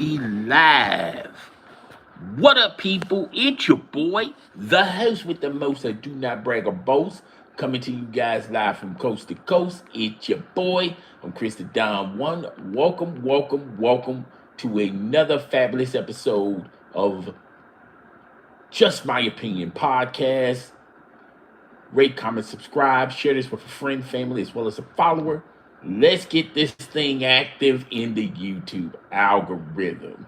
Live. What up, people? It's your boy, the host with the most. I do not brag or boast. Coming to you guys live from coast to coast. It's your boy. I'm Chris the Don One. Welcome, welcome, welcome to another fabulous episode of Just My Opinion podcast. Rate, comment, subscribe, share this with a friend, family, as well as a follower. Let's get this thing active in the YouTube algorithm.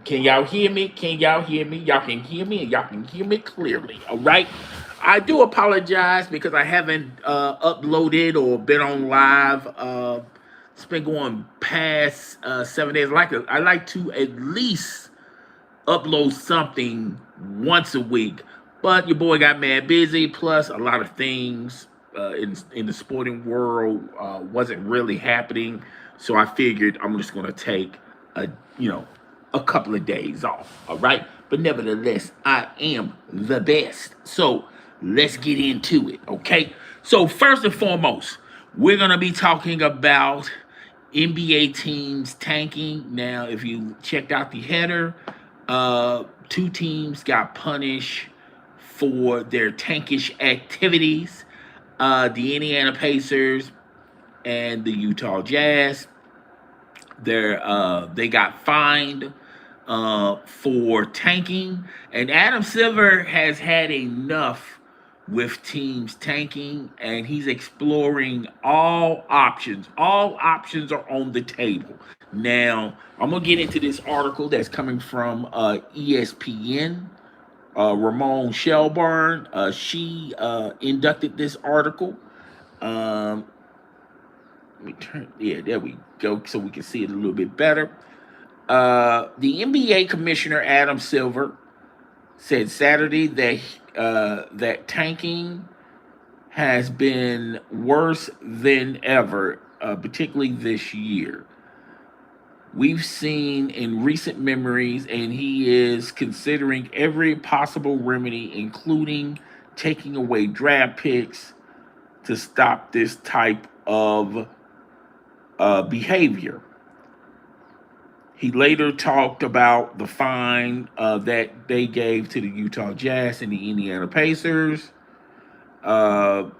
Can y'all hear me? Can y'all hear me? Y'all can hear me and y'all can hear me clearly. All right. I do apologize because I haven't uploaded or been on live. It's been going past 7 days. I like to at least upload something once a week. But your boy got mad busy. Plus, a lot of things in the sporting world wasn't really happening. So I figured I'm just going to take a you know a couple of days off. All right. But nevertheless, I am the best. So let's get into it. Okay. So first and foremost, we're going to be talking about NBA teams tanking. Now, if you checked out the header, two teams got punished for their tankish activities. The Indiana Pacers and the Utah Jazz. They got fined for tanking, and Adam Silver has had enough with teams tanking, and he's exploring all options. All options are on the table. Now, I'm gonna get into this article that's coming from ESPN. Ramon Shelburne, she inducted this article. Um, Let me turn. Yeah, there we go, so we can see it a little bit better. The NBA Commissioner Adam Silver said Saturday that tanking has been worse than ever, particularly this year. We've seen in recent memories, and he is considering every possible remedy, including taking away draft picks to stop this type of behavior. He later talked about the fine that they gave to the Utah Jazz and the Indiana Pacers. Uh,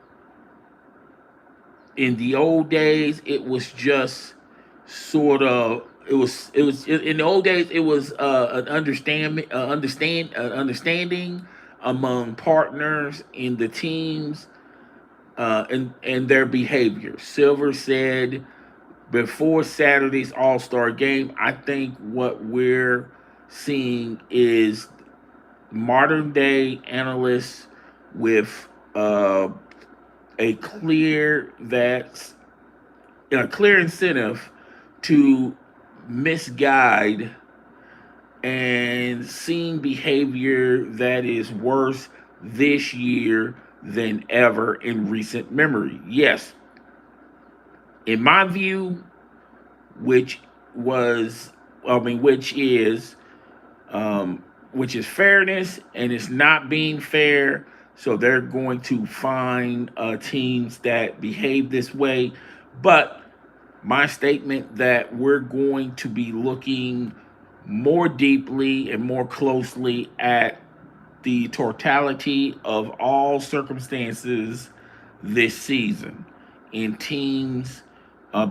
in the old days, it was just sort of in the old days it was an understanding among partners in the teams and their behavior. Silver said before Saturday's All-Star game, I think what we're seeing is modern day analysts with a clear that's a clear incentive to misguide and seeing behavior that is worse this year than ever in recent memory. Yes, in my view, which was, which is, which is fairness, and it's not being fair. So they're going to find teams that behave this way. But my statement that we're going to be looking more deeply and more closely at the totality of all circumstances this season in teams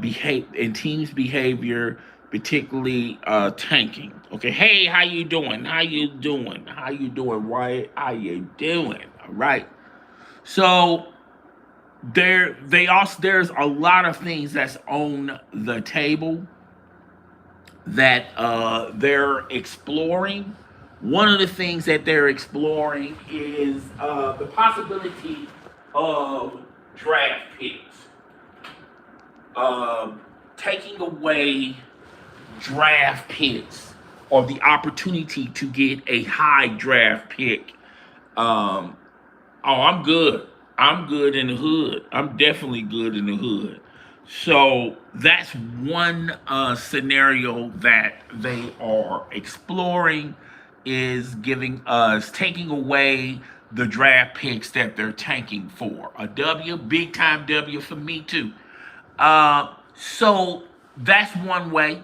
behavior, particularly tanking. Okay, hey, how you doing? How you doing? How you doing? Why? How you doing? All right. So there's a lot of things that's on the table that they're exploring. One of the things that they're exploring is the possibility of draft picks. Taking away draft picks or the opportunity to get a high draft pick. I'm good. I'm good in the hood. I'm definitely good in the hood. So that's one scenario that they are exploring is giving us taking away the draft picks that they're tanking for. A W, big time W for me too. So that's one way.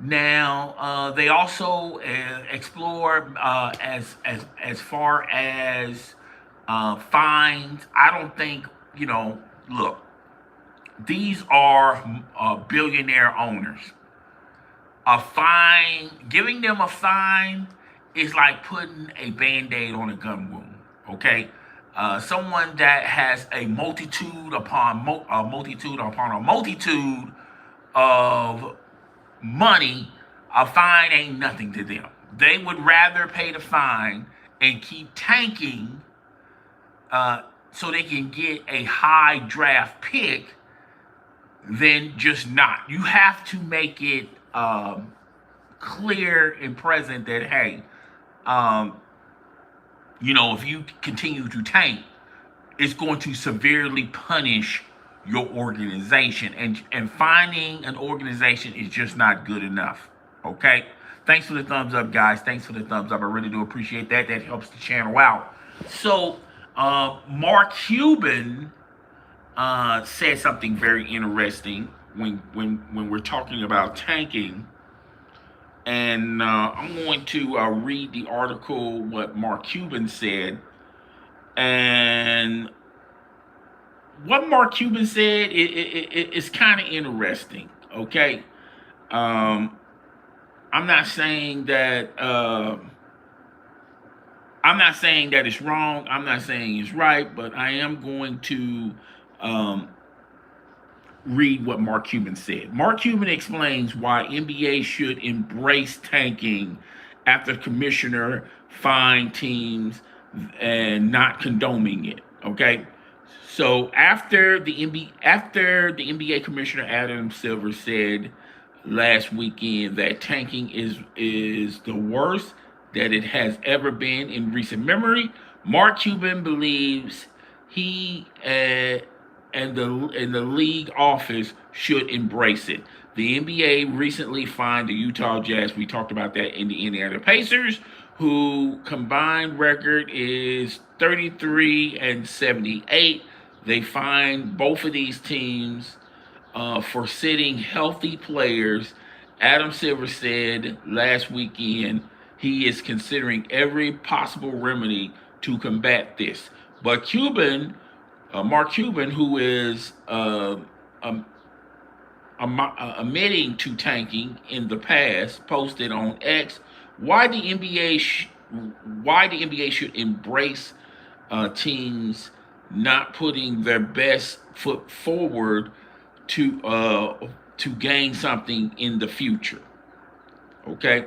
Now, they also explore as far as fines. I don't think Look, these are billionaire owners. A fine, giving them a fine is like putting a band-aid on a gun wound. Okay, someone that has a multitude upon a multitude upon a multitude of money, a fine ain't nothing to them. They would rather pay the fine and keep tanking so they can get a high draft pick than just not. You have to make it clear and present that, hey, um, if you continue to tank, it's going to severely punish your organization. And finding an organization is just not good enough. Okay? Thanks for the thumbs up, guys. Thanks for the thumbs up. I really do appreciate that. That helps the channel out. So, Mark Cuban said something very interesting when we're talking about tanking. And I'm going to read the article, what Mark Cuban said. And what Mark Cuban said is kind of interesting. Okay, I'm not saying that it's wrong. I'm not saying it's right, but I am going to um, read what Mark Cuban said. Mark Cuban explains why NBA should embrace tanking after the commissioner fined teams and not condoning it. Okay. So after the NBA commissioner Adam Silver said last weekend that tanking is the worst that it has ever been in recent memory, Mark Cuban believes he and the league office should embrace it. The NBA recently fined the Utah Jazz. We talked about that in the Indiana Pacers, who combined record is 33-78. They fined both of these teams for sitting healthy players. Adam Silver said last weekend he is considering every possible remedy to combat this. But Mark Cuban, who is um, admitting to tanking in the past, posted on X why the NBA should embrace teams not putting their best foot forward to gain something in the future. Okay,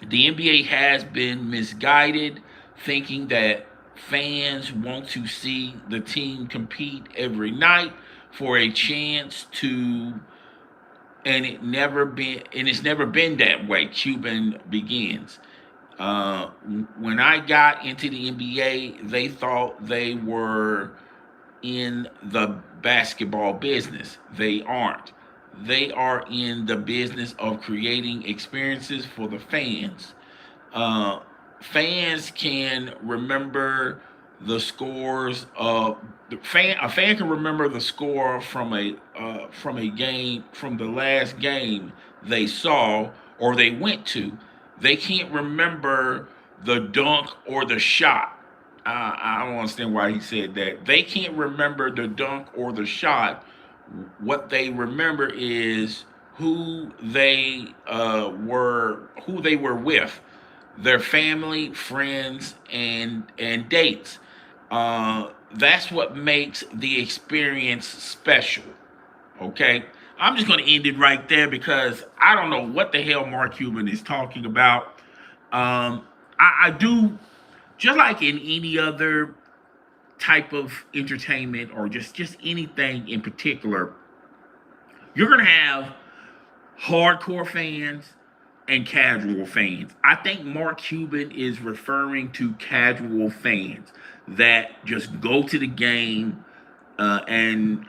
the NBA has been misguided, thinking that fans want to see the team compete every night for a chance to, and it's never been that way. Cuban begins. Uh, when I got into the NBA, they thought they were in the basketball business. They aren't. They are in the business of creating experiences for the fans. Uh, Fans can remember the scores of a fan can remember the score from a game, from the last game they saw or they went to. They can't remember the dunk or the shot. I don't understand why he said that. They can't remember the dunk or the shot. What they remember is who they were with, their family, friends, and dates. That's what makes the experience special. Okay, I'm just going to end it right there because I don't know what the hell Mark Cuban is talking about. I do, just like in any other type of entertainment or just anything in particular, you're going to have hardcore fans and casual fans. I think Mark Cuban is referring to casual fans that just go to the game and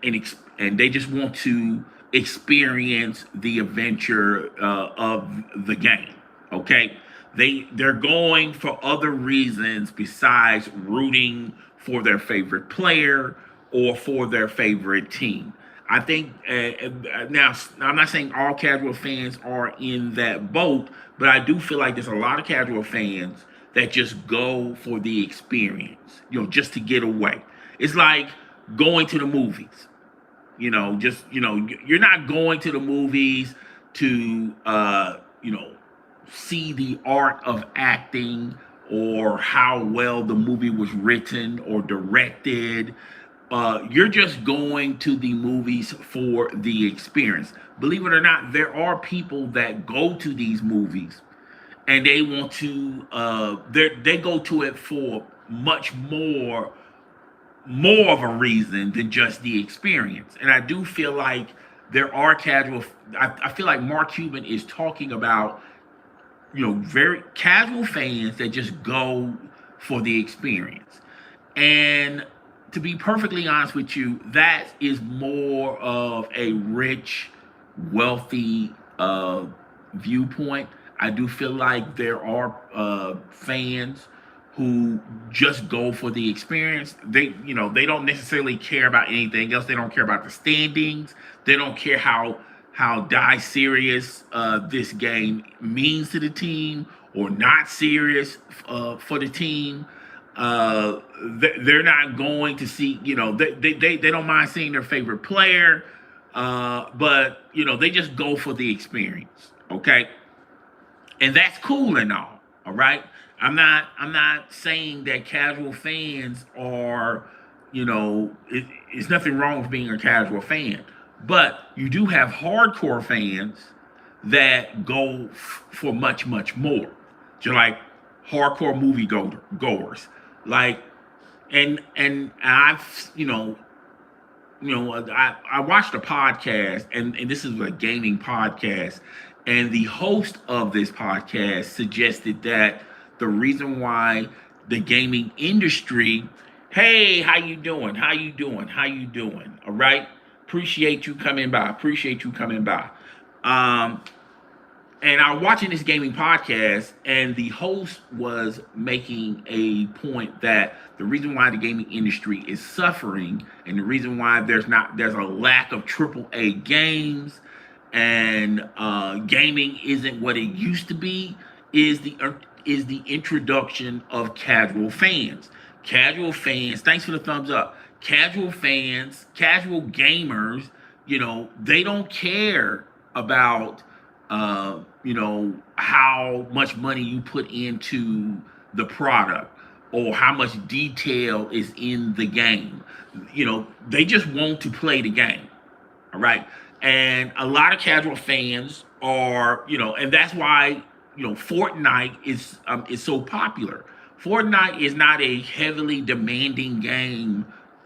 they just want to experience the adventure of the game. Okay, they're going for other reasons besides rooting for their favorite player or for their favorite team. I think now I'm not saying all casual fans are in that boat, but I do feel like there's a lot of casual fans that just go for the experience, just to get away. It's like going to the movies. Just you're not going to the movies to see the art of acting or how well the movie was written or directed. You're just going to the movies for the experience. Believe it or not, there are people that go to these movies and they want to. They go to it for much more of a reason than just the experience. And I do feel like there are casual. I feel like Mark Cuban is talking about very casual fans that just go for the experience. And to be perfectly honest with you, that is more of a rich, wealthy viewpoint. I do feel like there are fans who just go for the experience. They don't necessarily care about anything else. They don't care about the standings. They don't care how die serious this game means to the team or not serious for the team. They're not going to see, they don't mind seeing their favorite player, but they just go for the experience. Okay, and that's cool and all right. I'm not saying that casual fans are, it's nothing wrong with being a casual fan, but you do have hardcore fans that go for much more. Just like hardcore goers, like, and I've I watched a podcast, and this is a gaming podcast, and the host of this podcast suggested that the reason why the gaming industry, hey, how you doing? How you doing? How you doing? All right. Appreciate you coming by. Appreciate you coming by. And I was watching this gaming podcast, and the host was making a point that the reason why the gaming industry is suffering, and the reason why there's a lack of AAA games, and gaming isn't what it used to be, is the introduction of casual fans. Casual fans, thanks for the thumbs up. Casual fans, casual gamers, they don't care about how much money you put into the product or how much detail is in the game. They just want to play the game. All right. And a lot of casual fans are, and that's why, Fortnite is so popular. Fortnite is not a heavily demanding game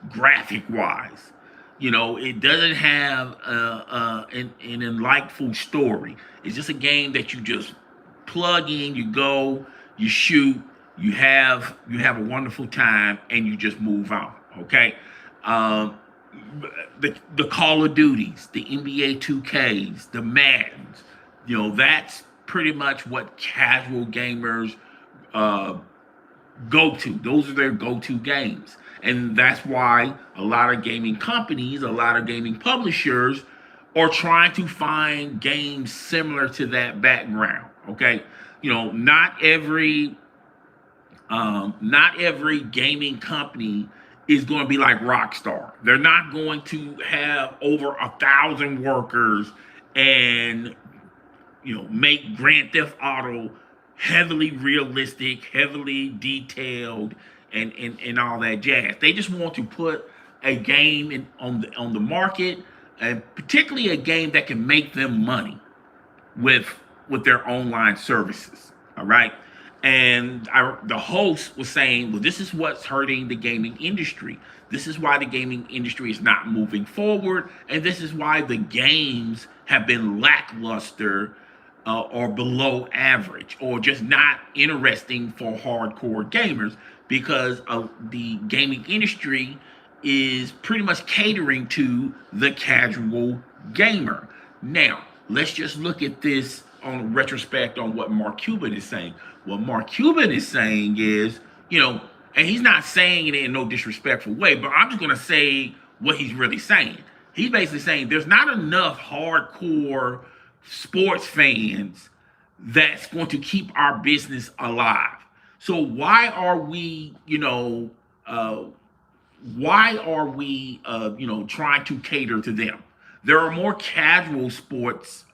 graphic wise. It doesn't have an enlightful story. It's just a game that you just plug in, you go, you shoot, you have a wonderful time, and you just move on. Okay, the Call of Duties, the NBA 2Ks, the Maddens, that's pretty much what casual gamers go to. Those are their go-to games. And that's why a lot of gaming companies, a lot of gaming publishers are trying to find games similar to that background. Okay. Not every gaming company is going to be like Rockstar. They're not going to have over 1,000 workers and make Grand Theft Auto heavily realistic, heavily detailed, and all that jazz. They just want to put a game on the market, and particularly a game that can make them money with their online services. All right. And the host was saying, well, this is what's hurting the gaming industry. This is why the gaming industry is not moving forward. And this is why the games have been lackluster or below average, or just not interesting for hardcore gamers, because the gaming industry is pretty much catering to the casual gamer. Now, let's just look at this on retrospect on what Mark Cuban is saying. What Mark Cuban is saying is, and he's not saying it in no disrespectful way, but I'm just going to say what he's really saying. He's basically saying there's not enough hardcore sports fans that's going to keep our business alive. So why are we, uh, trying to cater to them? There are more casual sports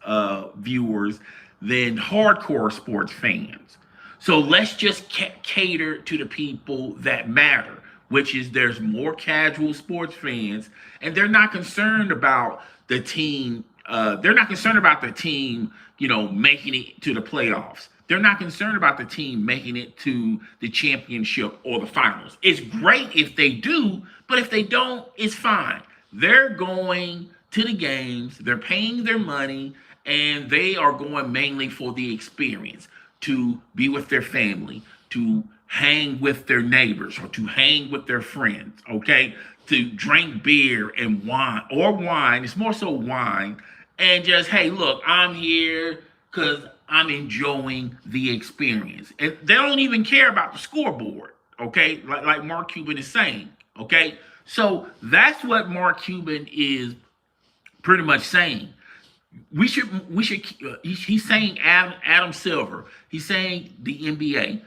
viewers than hardcore sports fans. So let's just cater to the people that matter, which is there's more casual sports fans, and they're not concerned about the team. They're not concerned about the team, making it to the playoffs. They're not concerned about the team making it to the championship or the finals. It's great if they do, but if they don't, it's fine. They're going to the games, they're paying their money, and they are going mainly for the experience, to be with their family, to hang with their neighbors, or to hang with their friends, okay? To drink beer and wine, it's more so wine, and just, hey, look, I'm here because I'm enjoying the experience. And they don't even care about the scoreboard, okay? Like Mark Cuban is saying, okay? So that's what Mark Cuban is pretty much saying. He's saying Adam Silver, he's saying the NBA,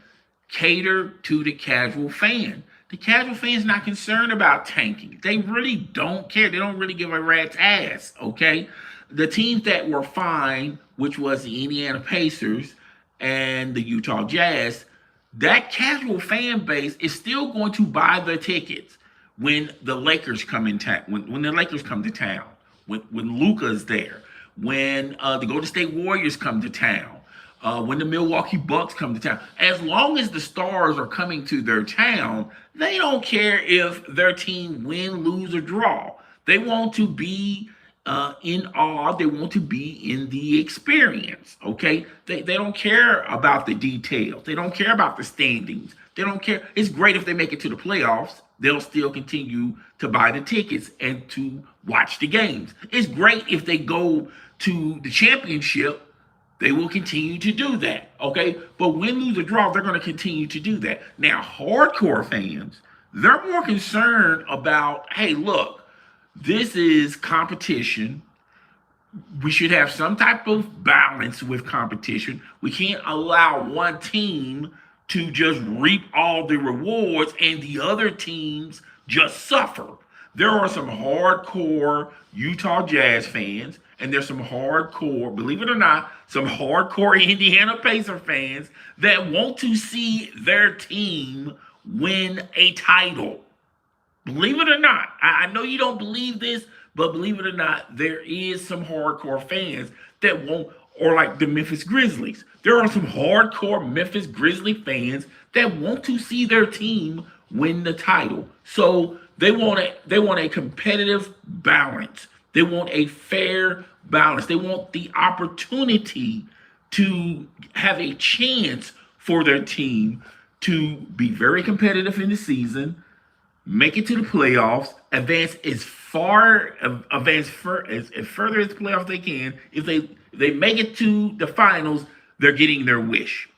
cater to the casual fan. The casual fan's not concerned about tanking. They really don't care. They don't really give a rat's ass, okay? The teams that were fine, which was the Indiana Pacers and the Utah Jazz, that casual fan base is still going to buy the tickets when the Lakers come in town, when the Lakers come to town, when Luka's there, when the Golden State Warriors come to town, when the Milwaukee Bucks come to town. As long as the stars are coming to their town, they don't care if their team win, lose, or draw. They want to be in awe. They want to be in the experience, okay? They don't care about the details. They don't care about the standings. They don't care. It's great if they make it to the playoffs. They'll still continue to buy the tickets and to watch the games. It's great if they go to the championship. They will continue to do that, okay? But win, lose, or draw, they're going to continue to do that. Now, hardcore fans, they're more concerned about, hey, look, this is competition. We should have some type of balance with competition. We can't allow one team to just reap all the rewards and the other teams just suffer. There are some hardcore Utah Jazz fans, and there's some hardcore, believe it or not, some hardcore Indiana Pacer fans that want to see their team win a title. Believe it or not, I know you don't believe this, but believe it or not, there is some hardcore fans that won't, or like the Memphis Grizzlies. There are some hardcore Memphis Grizzly fans that want to see their team win the title. So they want a competitive balance. They want a fair balance. They want the opportunity to have a chance for their team to be very competitive in the season, make it to the playoffs, advance as further as the playoffs they can. If they make it to the finals, they're getting their wish.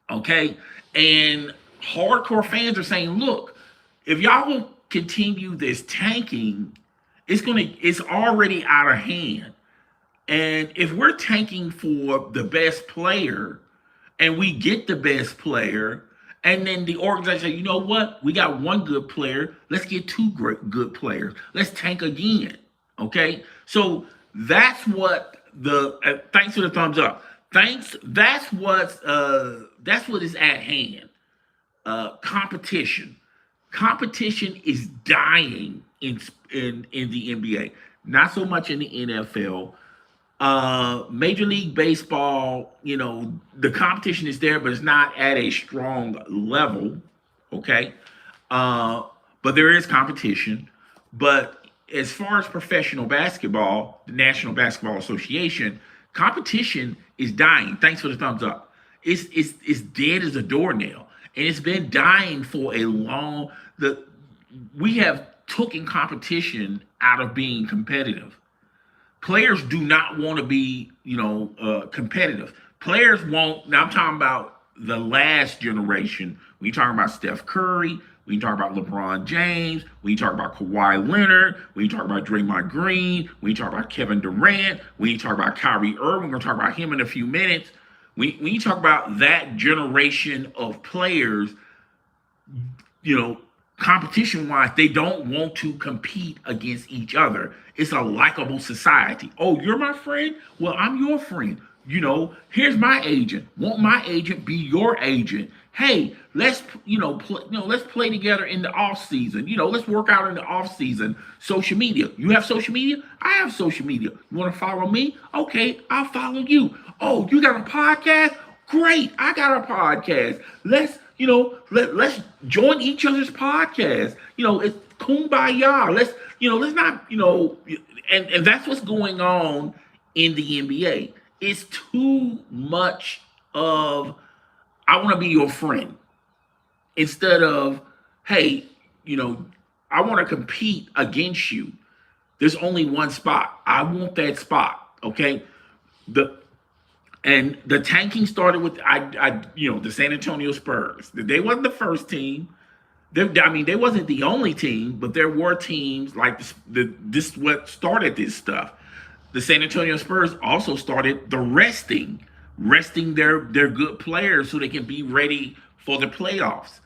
Okay? And hardcore fans are saying, look, if y'all will continue this tanking, it's already out of hand. And if we're tanking for the best player and we get the best player, and then the organization say, you know what? We got one good player. Let's get two good players. Let's tank again. Okay? So that's what thanks for the thumbs up. That's what is at hand. Competition. Competition is dying in the NBA. Not so much in the NFL. Major League Baseball, the competition is there, but it's not at a strong level. Okay. But there is competition. But as far as professional basketball, the National Basketball Association, competition is dying. Thanks for the thumbs up. It's dead as a doornail. And it's been dying for a long, we have taken competition out of being competitive. Players do not want to be, competitive. Players won't. Now I'm talking about the last generation. When you're talking about Steph Curry, We can talk about LeBron James. We can talk about Kawhi Leonard. We can talk about Draymond Green. We can talk about Kevin Durant. We can talk about Kyrie Irving. We're going to talk about him in a few minutes. We talk about that generation of players, competition wise, they don't want to compete against each other. It's a likable society. Oh, you're my friend? Well, I'm your friend. Here's my agent. Won't my agent be your agent? Hey, let's play together in the off season. Let's work out in the off season. Social media. You have social media? I have social media. You want to follow me? Okay, I'll follow you. Oh, you got a podcast? Great, I got a podcast. Let's join each other's podcast. It's kumbaya. Let's not, and that's what's going on in the NBA. It's too much of I want to be your friend instead of, hey, I want to compete against you. There's only one spot. I want that spot. Okay. The tanking started with the San Antonio Spurs. They wasn't the first team. They wasn't the only team, but there were teams like this what started this stuff. The San Antonio Spurs also started the resting their good players so they can be ready for the playoffs.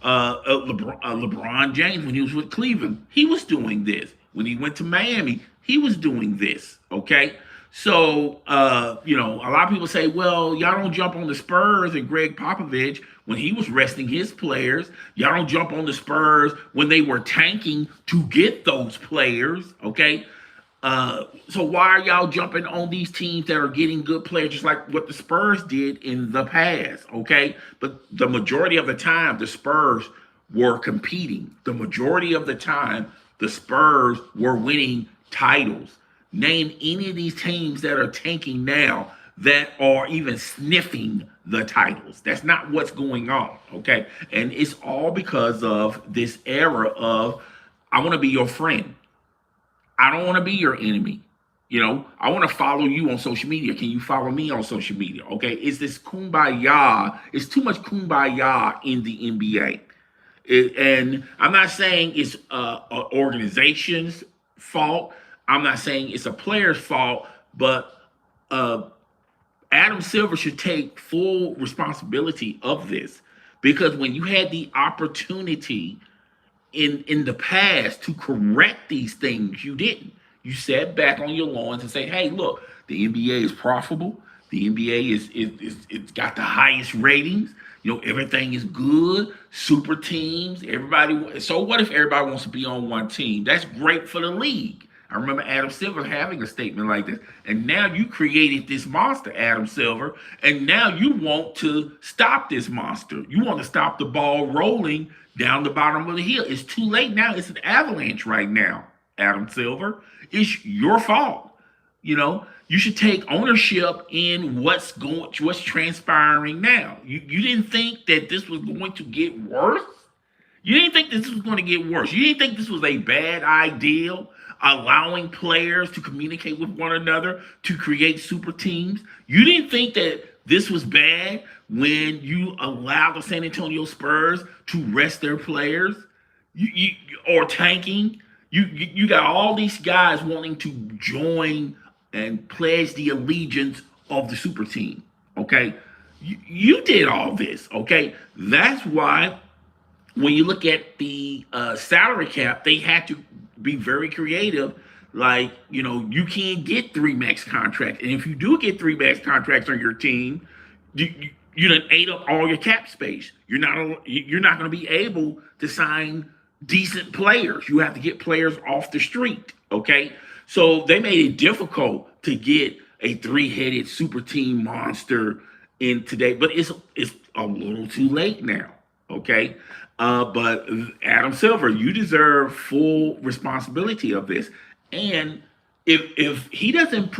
LeBron James, when he was with Cleveland, he was doing this. When he went to Miami, he was doing this. Okay. So, a lot of people say, well, y'all don't jump on the Spurs and Greg Popovich when he was resting his players. Y'all don't jump on the Spurs when they were tanking to get those players. Okay. So why are y'all jumping on these teams that are getting good players, just like what the Spurs did in the past? Okay. But the majority of the time, the Spurs were competing. The majority of the time, the Spurs were winning titles. Name any of these teams that are tanking now that are even sniffing the titles. That's not what's going on, okay? And it's all because of this era of, I want to be your friend. I don't want to be your enemy. I want to follow you on social media. Can you follow me on social media? Okay, it's this kumbaya. It's too much kumbaya in the NBA. And I'm not saying it's an organization's fault. I'm not saying it's a player's fault, but Adam Silver should take full responsibility of this, because when you had the opportunity in the past to correct these things, you didn't. You sat back on your lawns and say, hey, look, the NBA is profitable. The NBA it's got the highest ratings. Everything is good. Super teams, everybody. So what if everybody wants to be on one team? That's great for the league. I remember Adam Silver having a statement like this. And now you created this monster, Adam Silver, and now you want to stop this monster. You want to stop the ball rolling down the bottom of the hill. It's too late now. It's an avalanche right now, Adam Silver. It's your fault. You should take ownership in what's transpiring now. You didn't think that this was going to get worse? You didn't think this was going to get worse. You didn't think this was a bad idea, allowing players to communicate with one another to create super teams? You didn't think that this was bad when you allowed the San Antonio Spurs to rest their players or tanking? You got all these guys wanting to join and pledge the allegiance of the super team. Okay, you did all this. Okay, that's why when you look at the salary cap, they had to be very creative. Like, you can't get 3 max contracts. And if you do get 3 max contracts on your team, you done ate up all your cap space. You're not going to be able to sign decent players. You have to get players off the street. Okay. So they made it difficult to get a 3-headed super team monster in today, but it's a little too late now. Okay. But Adam Silver, you deserve full responsibility of this. And if he doesn't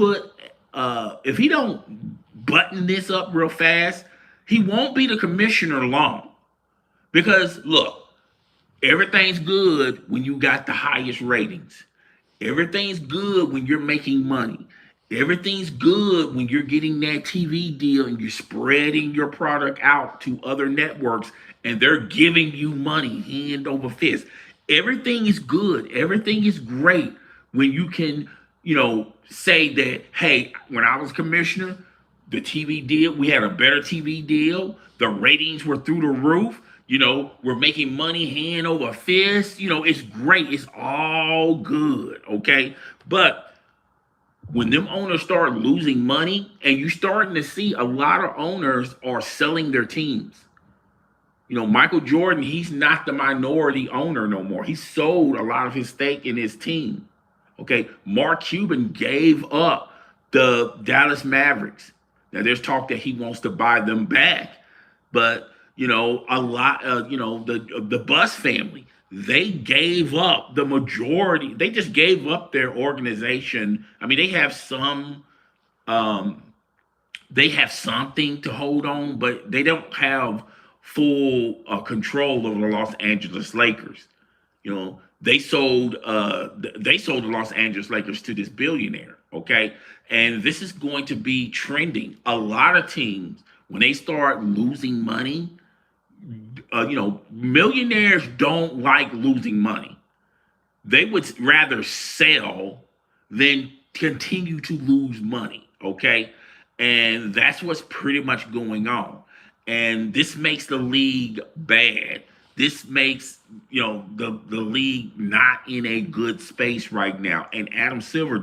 if he don't button this up real fast, he won't be the commissioner long. Because look, everything's good when you got the highest ratings. Everything's good when you're making money. Everything's good when you're getting that TV deal and you're spreading your product out to other networks and they're giving you money hand over fist. Everything is good. Everything is great when you can, say that, hey, when I was commissioner, the TV deal, we had a better TV deal. The ratings were through the roof. We're making money hand over fist. It's great. It's all good. Okay. But when them owners start losing money, and you starting to see a lot of owners are selling their teams. Michael Jordan, he's not the minority owner no more. He sold a lot of his stake in his team. Okay, Mark Cuban gave up the Dallas Mavericks. Now there's talk that he wants to buy them back, but a lot, the Bus family, they gave up the majority. They just gave up their organization. I mean, um, they have something to hold on, but they don't have full control over the Los Angeles Lakers. They sold the Los Angeles Lakers to this billionaire. Okay, and this is going to be trending. A lot of teams, when they start losing money, millionaires don't like losing money. They would rather sell than continue to lose money. Okay. And that's what's pretty much going on. And this makes the league bad. This makes, the league not in a good space right now. And Adam Silver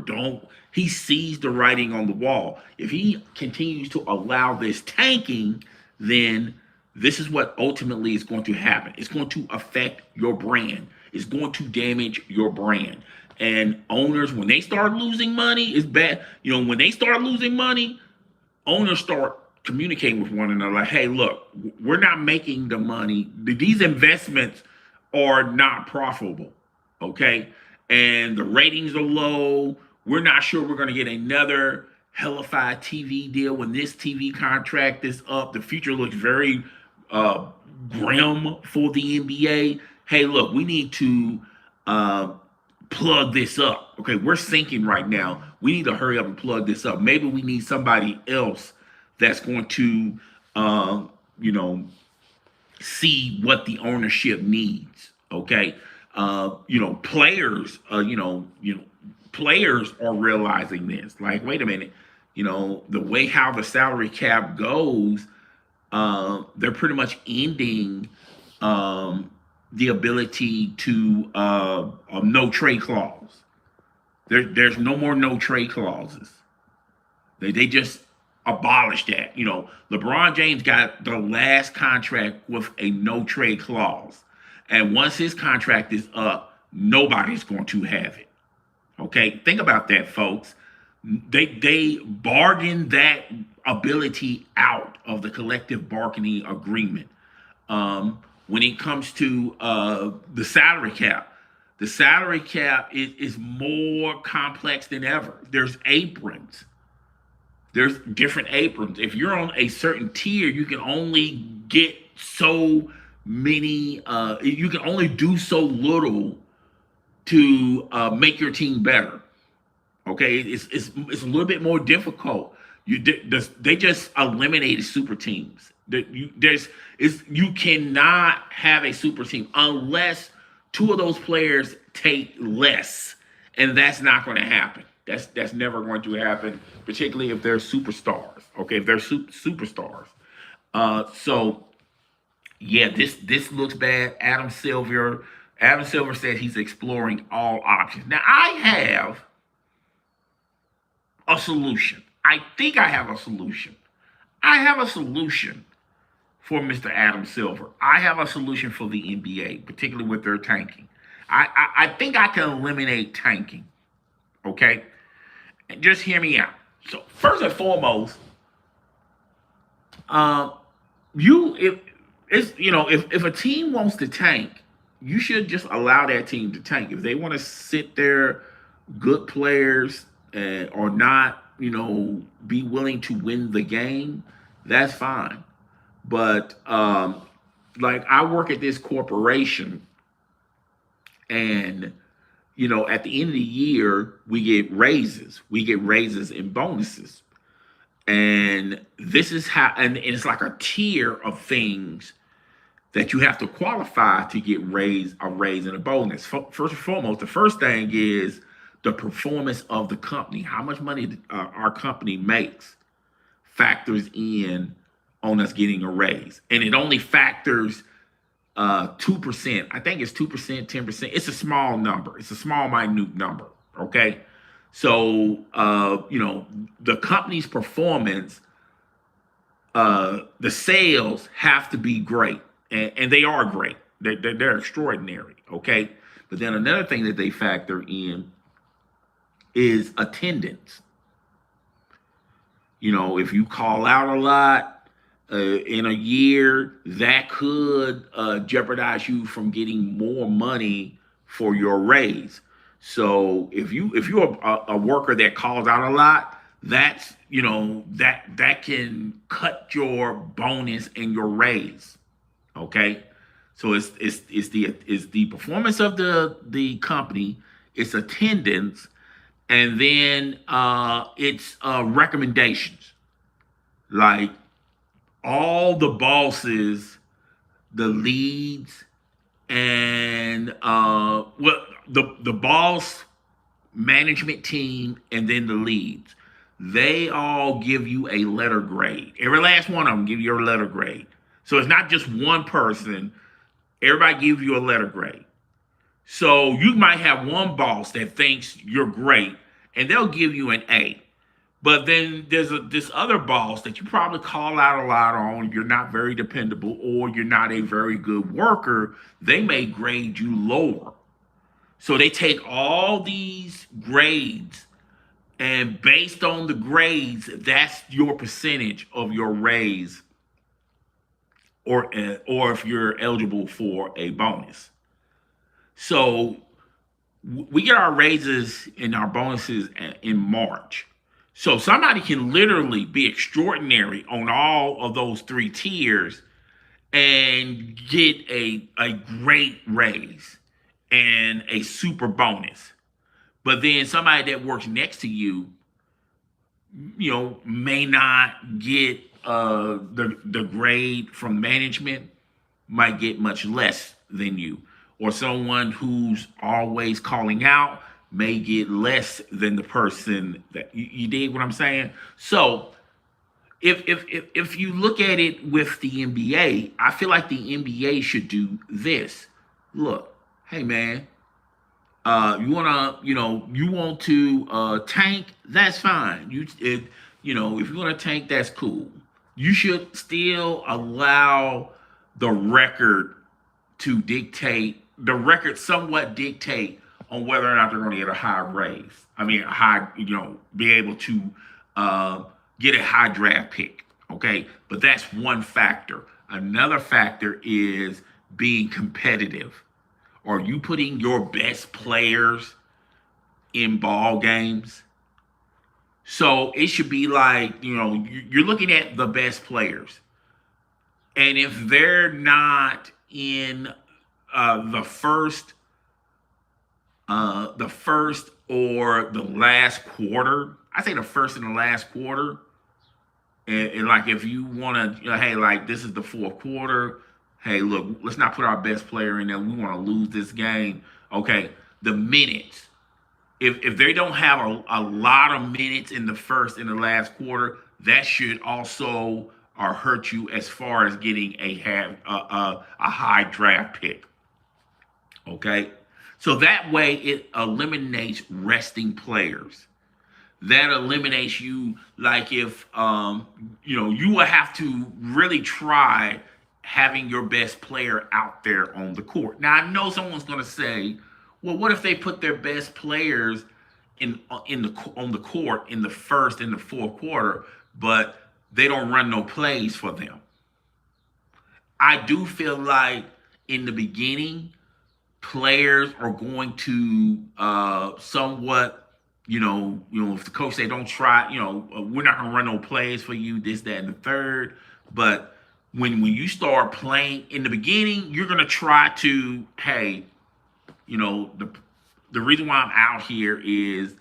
he sees the writing on the wall. If he continues to allow this tanking, then this is what ultimately is going to happen. It's going to affect your brand. It's going to damage your brand. And owners, when they start losing money, it's bad. When they start losing money, owners start communicating with one another like, hey, look, we're not making the money. These investments are not profitable. Okay. And the ratings are low. We're not sure we're going to get another hellified TV deal when this TV contract is up. The future looks very uh, grim for the NBA. Hey, look, we need to uh, plug this up. Okay, we're sinking right now. We need to hurry up and plug this up. Maybe we need somebody else that's going to, uh, you know, see what the ownership needs. Okay, players are realizing this. Like, wait a minute, the way how the salary cap goes, they're pretty much ending the ability to a no trade clause. There's no more no trade clauses. They just abolished that. LeBron James got the last contract with a no trade clause. And once his contract is up, nobody's going to have it. Okay, think about that, folks. They bargained that ability out of the collective bargaining agreement. When it comes to the salary cap is more complex than ever. There's aprons. There's different aprons. If you're on a certain tier, you can only get so many. You can only do so little to make your team better. Okay, it's a little bit more difficult. They just eliminated super teams. You cannot have a super team unless two of those players take less, and that's not going to happen. That's never going to happen, particularly if they're superstars. Okay, if they're superstars. So yeah, this looks bad. Adam Silver said he's exploring all options. Now I have a solution. I think I have a solution. I have a solution for Mr. Adam Silver. I have a solution for the NBA, particularly with their tanking. I think I can eliminate tanking. Okay? And just hear me out. So first and foremost, um, you if a team wants to tank, you should just allow that team to tank. If they want to sit there, good players or not, be willing to win the game, that's fine. But like I work at this corporation, and at the end of the year, we get raises and bonuses. And this is how, and it's like a tier of things that you have to qualify to get a raise and a bonus. First and foremost, the first thing is the performance of the company. How much money our company makes factors in on us getting a raise, and it only factors 2%. I think it's 2%, 10%. It's a small number. It's a small, minute number. Okay, so the company's performance, the sales have to be great, and they are great. They're extraordinary. Okay, but then another thing that they factor in is attendance. If you call out a lot in a year, that could jeopardize you from getting more money for your raise. So if you're a worker that calls out a lot, that's that can cut your bonus and your raise. Okay, so it's the performance of the company, its attendance, and then it's recommendations. Like all the bosses, the leads, and the boss, management team, and then the leads. They all give you a letter grade. Every last one of them give you a letter grade. So it's not just one person. Everybody gives you a letter grade. So you might have one boss that thinks you're great, and they'll give you an A. But then there's this other boss that you probably call out a lot on. You're not very dependable, or you're not a very good worker. They may grade you lower. So they take all these grades, and based on the grades, that's your percentage of your raise, or if you're eligible for a bonus. So we get our raises and our bonuses in March. So somebody can literally be extraordinary on all of those three tiers and get a great raise and a super bonus. But then somebody that works next to you, may not get the grade from management, might get much less than you. Or someone who's always calling out may get less than the person that you dig what I'm saying. So if you look at it with the NBA, I feel like the NBA should do this. Look, hey man, you want to tank, that's fine. If you want to tank, that's cool. You should still allow the record to dictate, somewhat dictate on whether or not they're going to get a high raise. I mean, a high, be able to get a high draft pick. Okay, but that's one factor. Another factor is being competitive. Are you putting your best players in ball games? So it should be like, you're looking at the best players. And if they're not in the first or the last quarter, I say the first and the last quarter. And like if you want to, hey, like this is the fourth quarter. Hey, look, let's not put our best player in there. We want to lose this game. Okay, the minutes. If they don't have a lot of minutes in the first and the last quarter, that should also hurt you as far as getting a high draft pick. Okay, so that way it eliminates resting players. That eliminates you. Like if you will have to really try having your best player out there on the court. Now I know someone's going to say, well, what if they put their best players on the court in the first and the fourth quarter, but they don't run no plays for them? I do feel like in the beginning, players are going to somewhat, if the coach say don't try, we're not gonna run no plays for you, this, that, and the third. But when you start playing in the beginning, you're gonna try to, hey, the the reason why I'm out here is,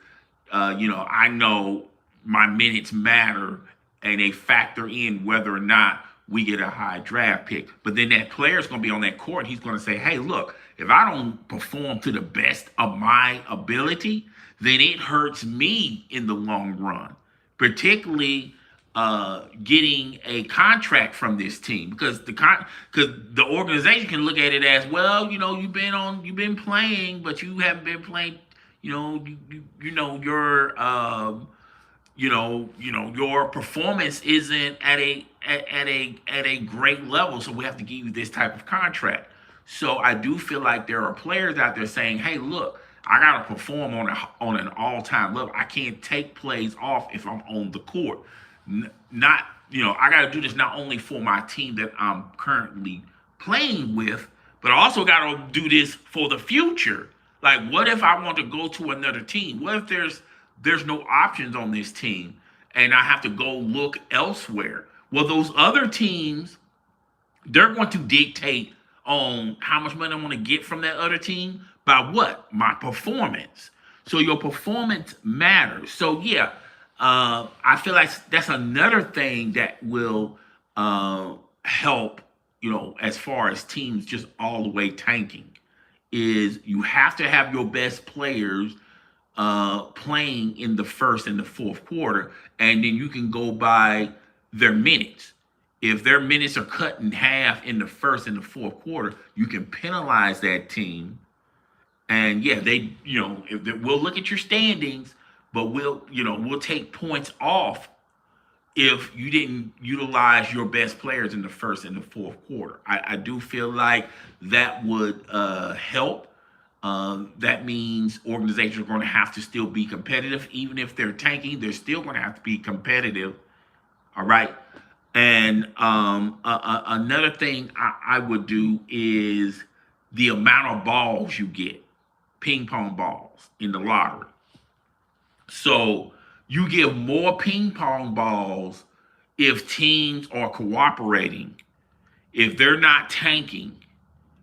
I know my minutes matter and they factor in whether or not we get a high draft pick. But then that player's going to be on that court. He's going to say, hey, look, if I don't perform to the best of my ability, then it hurts me in the long run, particularly getting a contract from this team because because the organization can look at it as well. You've been playing, but you haven't been playing. Your performance isn't at a great level, so we have to give you this type of contract. So I do feel like there are players out there saying, "Hey, look, I gotta perform on an all time level. I can't take plays off if I'm on the court. Not I gotta do this not only for my team that I'm currently playing with, but I also gotta do this for the future. Like, what if I want to go to another team? What if there's no options on this team and I have to go look elsewhere? Well, those other teams, they're going to dictate on how much money I'm going to get from that other team by what? My performance. So your performance matters. So yeah, I feel like that's another thing that will help, as far as teams just all the way tanking, is you have to have your best players playing in the first and the fourth quarter, and then you can go by their minutes. If their minutes are cut in half in the first and the fourth quarter, you can penalize that team. And yeah, we'll look at your standings, but we'll take points off if you didn't utilize your best players in the first and the fourth quarter. I do feel like that would help. That means organizations are going to have to still be competitive. Even if they're tanking, they're still going to have to be competitive. All right. And another thing I would do is the amount of balls you get, ping pong balls in the lottery. So you give more ping pong balls if teams are cooperating, if they're not tanking,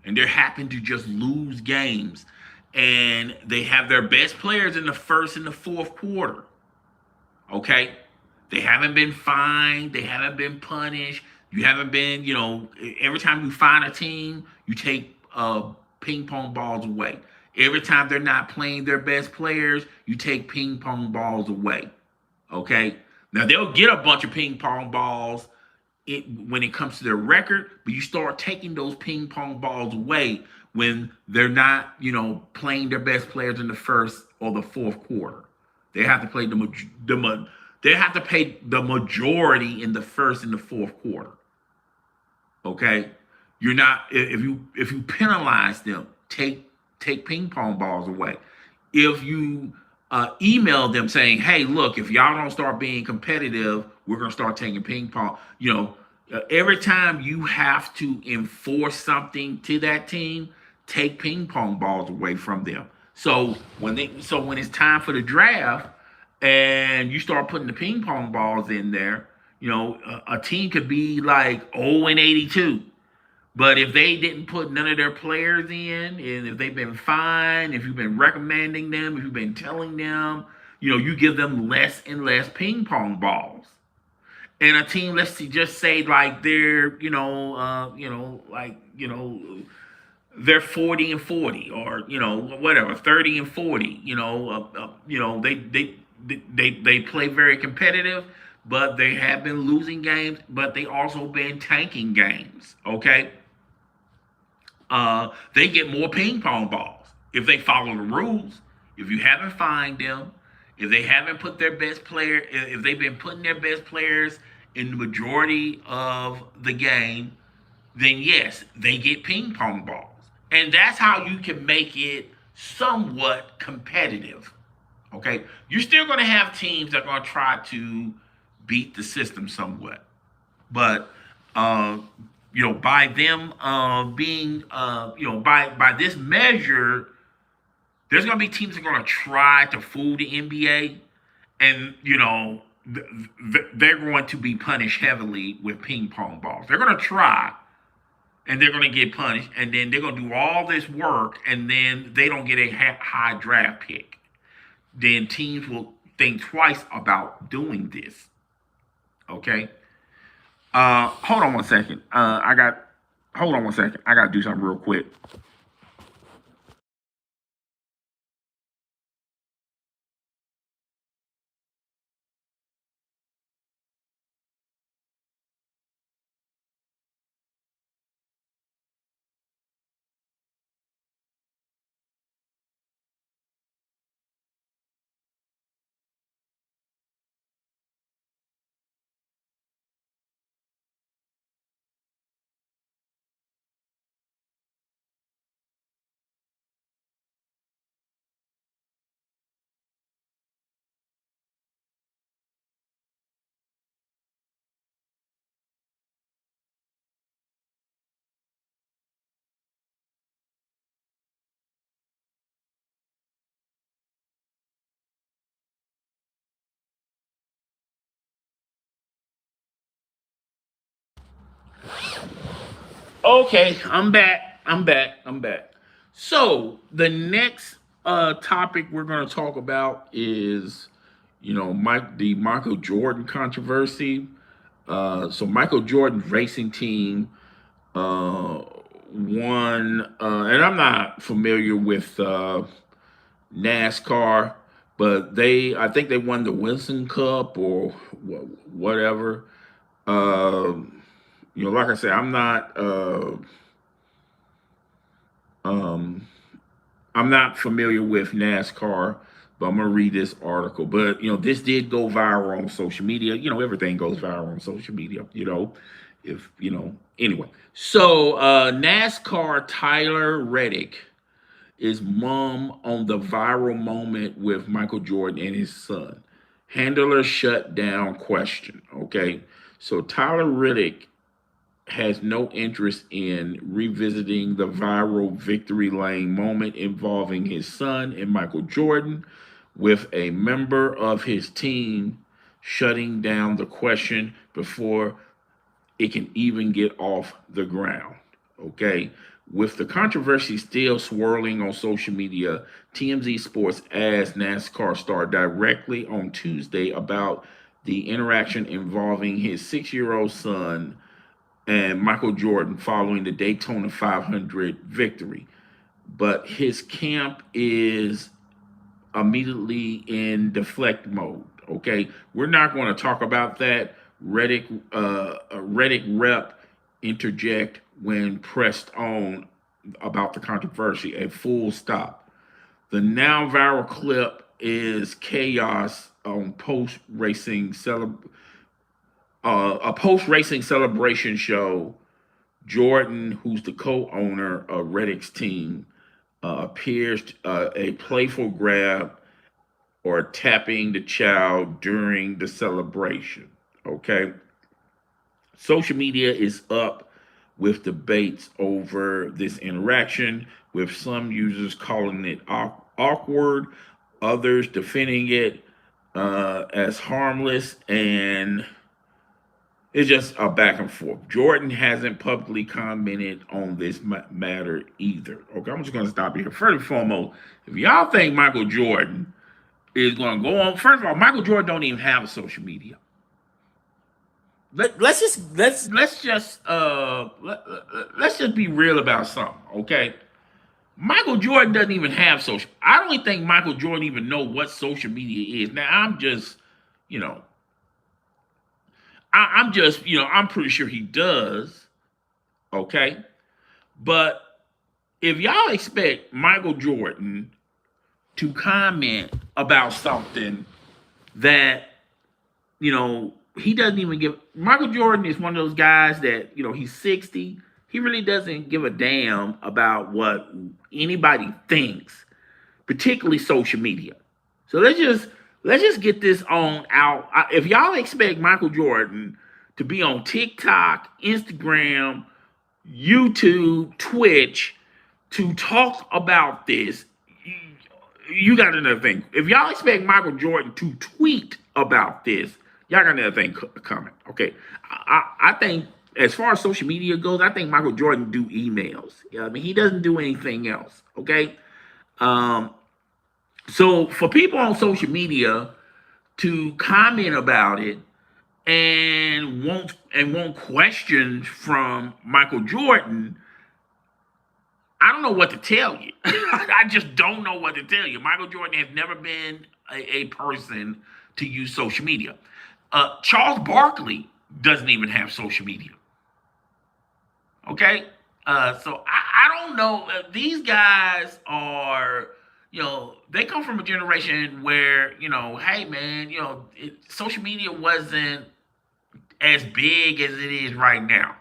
and they happen to just lose games, and they have their best players in the first and the fourth quarter. Okay? They haven't been fined, they haven't been punished. You haven't been, every time you find a team, you take ping pong balls away. Every time they're not playing their best players, you take ping pong balls away. Okay? Now they'll get a bunch of ping pong balls when it comes to their record, but you start taking those ping pong balls away when they're not, playing their best players in the first or the fourth quarter. They have to play they have to pay the majority in the first and the fourth quarter. Okay, you're not if you penalize them, take ping pong balls away. If you email them saying, "Hey, look, if y'all don't start being competitive, we're gonna start taking ping pong." Every time you have to enforce something to that team, take ping pong balls away from them. So when it's time for the draft and you start putting the ping pong balls in there, a team could be like 0-82. But if they didn't put none of their players in, and if they've been fined, if you've been recommending them, if you've been telling them, you give them less and less ping pong balls. And a team, let's just say like they're, they're 40-40, or whatever, 30-40. They play very competitive, but they have been losing games, but they also been tanking games. Okay, they get more ping pong balls if they follow the rules. If you haven't fined them, if they haven't put their best player, if they've been putting their best players in the majority of the game, then yes, they get ping pong balls. And that's how you can make it somewhat competitive. Okay? You're still going to have teams that are going to try to beat the system somewhat. But, by them being, by this measure, there's going to be teams that are going to try to fool the NBA. And, they're going to be punished heavily with ping pong balls. They're going to try. and they're going to get punished, and then they're going to do all this work, and then they don't get a high draft pick. Then teams will think twice about doing this. Okay. Hold on one second. Hold on one second. I got to do something real quick. Okay, I'm back. I'm back. I'm back. So the next topic we're going to talk about is, the Michael Jordan controversy. So Michael Jordan's racing team won, and I'm not familiar with NASCAR, but I think they won the Wilson Cup or whatever. Like I said, um, I'm not familiar with NASCAR, but I'm gonna read this article. But this did go viral on social media. Everything goes viral on social media. If anyway. So NASCAR Tyler Reddick is mum on the viral moment with Michael Jordan and his son. Handler shut down question. Okay. So Tyler Reddick has no interest in revisiting the viral victory lane moment involving his son and Michael Jordan, with a member of his team shutting down the question before it can even get off the ground. Okay. With the controversy still swirling on social media, TMZ Sports asked NASCAR star directly on Tuesday about the interaction involving his 6-year-old son and Michael Jordan following the Daytona 500 victory. But his camp is immediately in deflect mode. Okay, we're not going to talk about that. Reddick rep interject when pressed on about the controversy. A full stop. The now viral clip is chaos on a post racing celebration show. Jordan, who's the co-owner of Reddick's team, appears a playful grab or tapping the child during the celebration. Okay. Social media is up with debates over this interaction, with some users calling it awkward, others defending it as harmless, and it's just a back and forth. Jordan hasn't publicly commented on this matter either. Okay, I'm just going to stop here. First and foremost, if y'all think Michael Jordan is going to go on, first of all, Michael Jordan don't even have a social media. Let's just be real about something, okay? Michael Jordan doesn't even have social. I don't even think Michael Jordan even know what social media is. Now you know, I'm pretty sure he does, okay? But if y'all expect Michael Jordan to comment about something that, he doesn't even give. Michael Jordan is one of those guys that, he's 60. He really doesn't give a damn about what anybody thinks, particularly social media. So let's just get this on out. If y'all expect Michael Jordan to be on TikTok, Instagram, YouTube, Twitch to talk about this, you got another thing. If y'all expect Michael Jordan to tweet about this, y'all got another thing coming. Okay, I think as far as social media goes, I think Michael Jordan do emails. Yeah, I mean, he doesn't do anything else. Okay. Um, so for people on social media to comment about it and won't question from Michael Jordan, I don't know what to tell you. I just don't know what to tell you. Michael Jordan has never been a person to use social media. Charles Barkley doesn't even have social media. Okay, so I don't know. These guys are, they come from a generation where, hey man, social media wasn't as big as it is right now.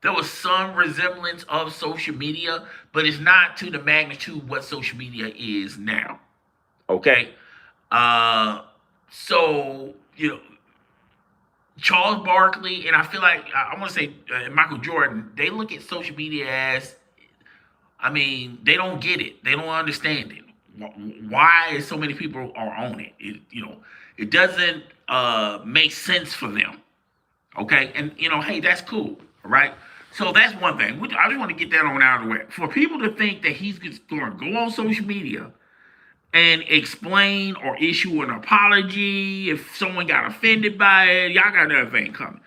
There was some resemblance of social media, but it's not to the magnitude what social media is now. Okay. Uh, so Charles Barkley and I feel like I want to say Michael Jordan, they look at social media as, I mean, they don't get it. They don't understand it. Why so many people are on it? It doesn't make sense for them. Okay, and hey, that's cool, right? So that's one thing. I just want to get that on out of the way. For people to think that he's just going to go on social media and explain or issue an apology if someone got offended by it, y'all got another thing coming.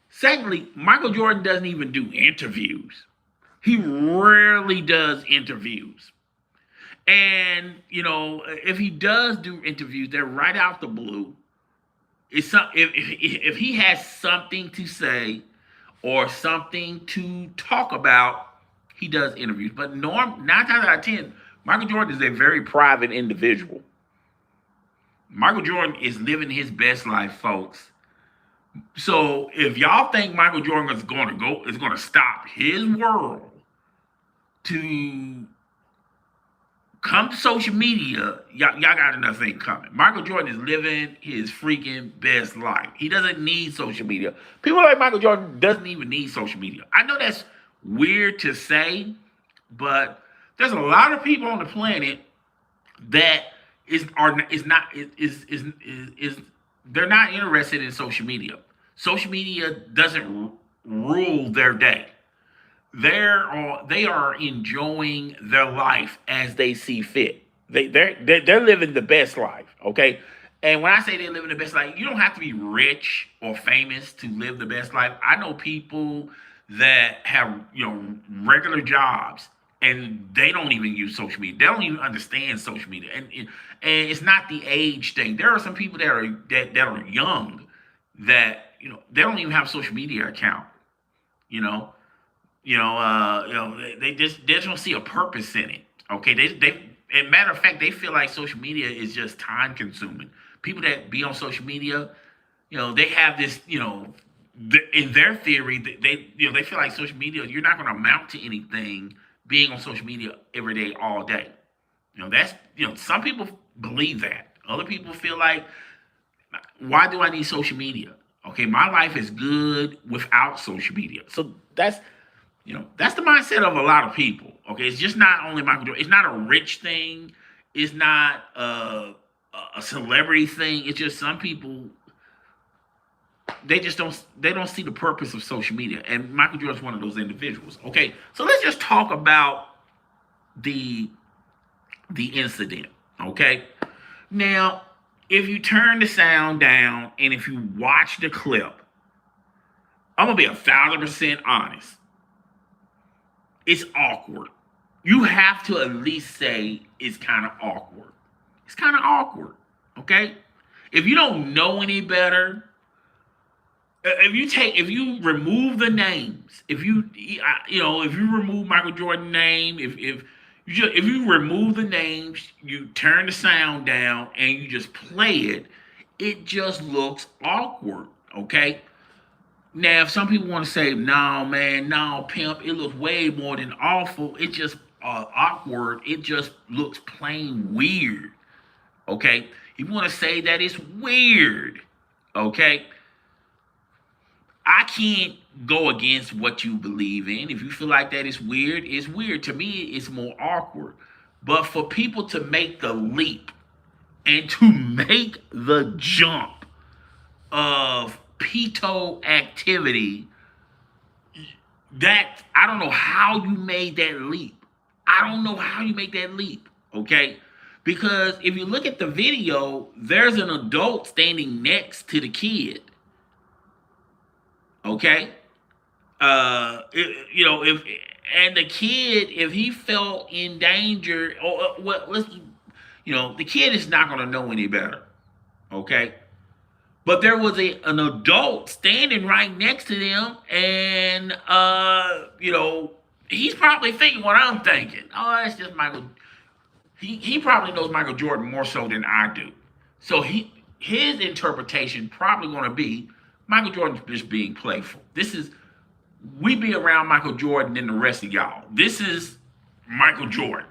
Secondly, Michael Jordan doesn't even do interviews. He rarely does interviews. And, if he does do interviews, they're right out the blue. If he has something to say or something to talk about, he does interviews. But 9 times out of 10, Michael Jordan is a very private individual. Michael Jordan is living his best life, folks. So if y'all think Michael Jordan is going to stop his world to come to social media, y'all got another thing coming. Michael Jordan is living his freaking best life. He doesn't need social media. People like Michael Jordan doesn't even need social media. I know that's weird to say, but there's a lot of people on the planet that they're not interested in social media. Social media doesn't rule their day. They are enjoying their life as they see fit. They're living the best life. Okay, and when I say they're living the best life, you don't have to be rich or famous to live the best life. I know people that have regular jobs and they don't even use social media. They don't even understand social media, and it's not the age thing. There are some people that are young that they don't even have a social media account. You know, they just don't see a purpose in it. Okay, as a matter of fact, they feel like social media is just time consuming. People that be on social media, they have this, in their theory, they feel like social media, you're not going to amount to anything being on social media every day, all day. That's, some people believe that. Other people feel like, why do I need social media? Okay, my life is good without social media. So that's the mindset of a lot of people. Okay, it's just not only Michael Jordan. It's not a rich thing. It's not a celebrity thing. It's just some people, they don't see the purpose of social media. And Michael Jordan's one of those individuals. Okay, so let's just talk about the incident. Okay, now if you turn the sound down and if you watch the clip, I'm gonna be 1,000% honest. It's awkward. You have to at least say it's kind of awkward. It's kind of awkward. Okay? If you don't know any better, if you remove the names, if you remove Michael Jordan's name, if you remove the names, you turn the sound down and you just play it, it just looks awkward. Okay? Now, if some people want to say, no, man, no, pimp, it looks way more than awful. It just awkward. It just looks plain weird. Okay? If you want to say that it's weird, okay? I can't go against what you believe in. If you feel like that is weird, it's weird. To me, it's more awkward. But for people to make the leap and to make the jump of peto activity that I don't know how you made that leap. I don't know how you make that leap. Okay. Because if you look at the video, there's an adult standing next to the kid. Okay. You know, if and the kid, if he felt in danger, or well, let's, you know, the kid is not going to know any better. Okay. But there was an adult standing right next to them, and you know, he's probably thinking what I'm thinking. Oh, that's just Michael. He probably knows Michael Jordan more so than I do. So his interpretation probably going to be Michael Jordan's just being playful. This is we be around Michael Jordan than the rest of y'all. This is Michael Jordan.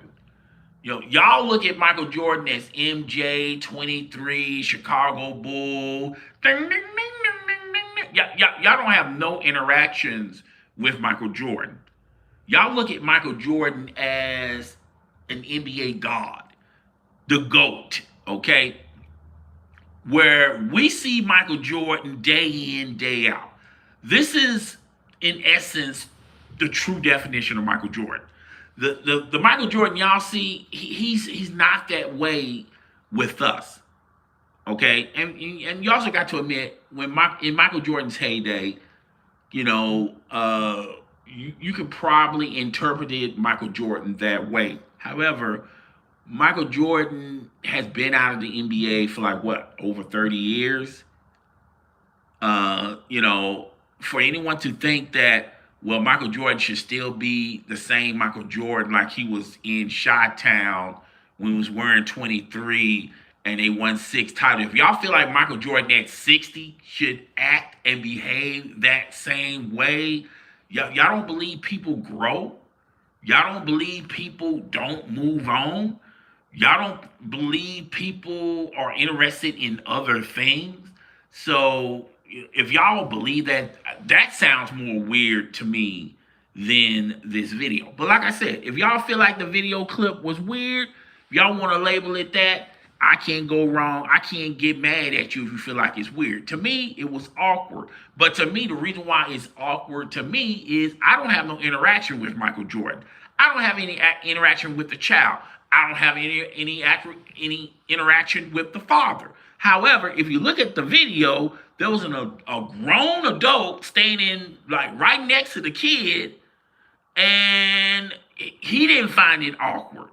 You know, y'all look at Michael Jordan as MJ 23, Chicago Bull. Ding, ding, ding, ding, ding, ding. Y'all don't have no interactions with Michael Jordan. Y'all look at Michael Jordan as an NBA god, the GOAT, okay? Where we see Michael Jordan day in, day out. This is, in essence, the true definition of Michael Jordan. The Michael Jordan y'all see, he's not that way with us, okay? And you also got to admit, in Michael Jordan's heyday, you know, you could probably interpret Michael Jordan that way. However, Michael Jordan has been out of the NBA for like what, over 30 years? You know, for anyone to think that, well, Michael Jordan should still be the same Michael Jordan like he was in Chi-Town when he was wearing 23 and they won 6 titles. If y'all feel like Michael Jordan at 60 should act and behave that same way, y'all don't believe people grow? Y'all don't believe people don't move on? Y'all don't believe people are interested in other things? So if y'all believe that, that sounds more weird to me than this video. But like I said, if y'all feel like the video clip was weird, if y'all want to label it that, I can't go wrong. I can't get mad at you if you feel like it's weird. To me, it was awkward. But to me, the reason why it's awkward to me is I don't have no interaction with Michael Jordan. I don't have any interaction with the child. I don't have any interaction with the father. However, if you look at the video, there was a grown adult standing like right next to the kid, and he didn't find it awkward.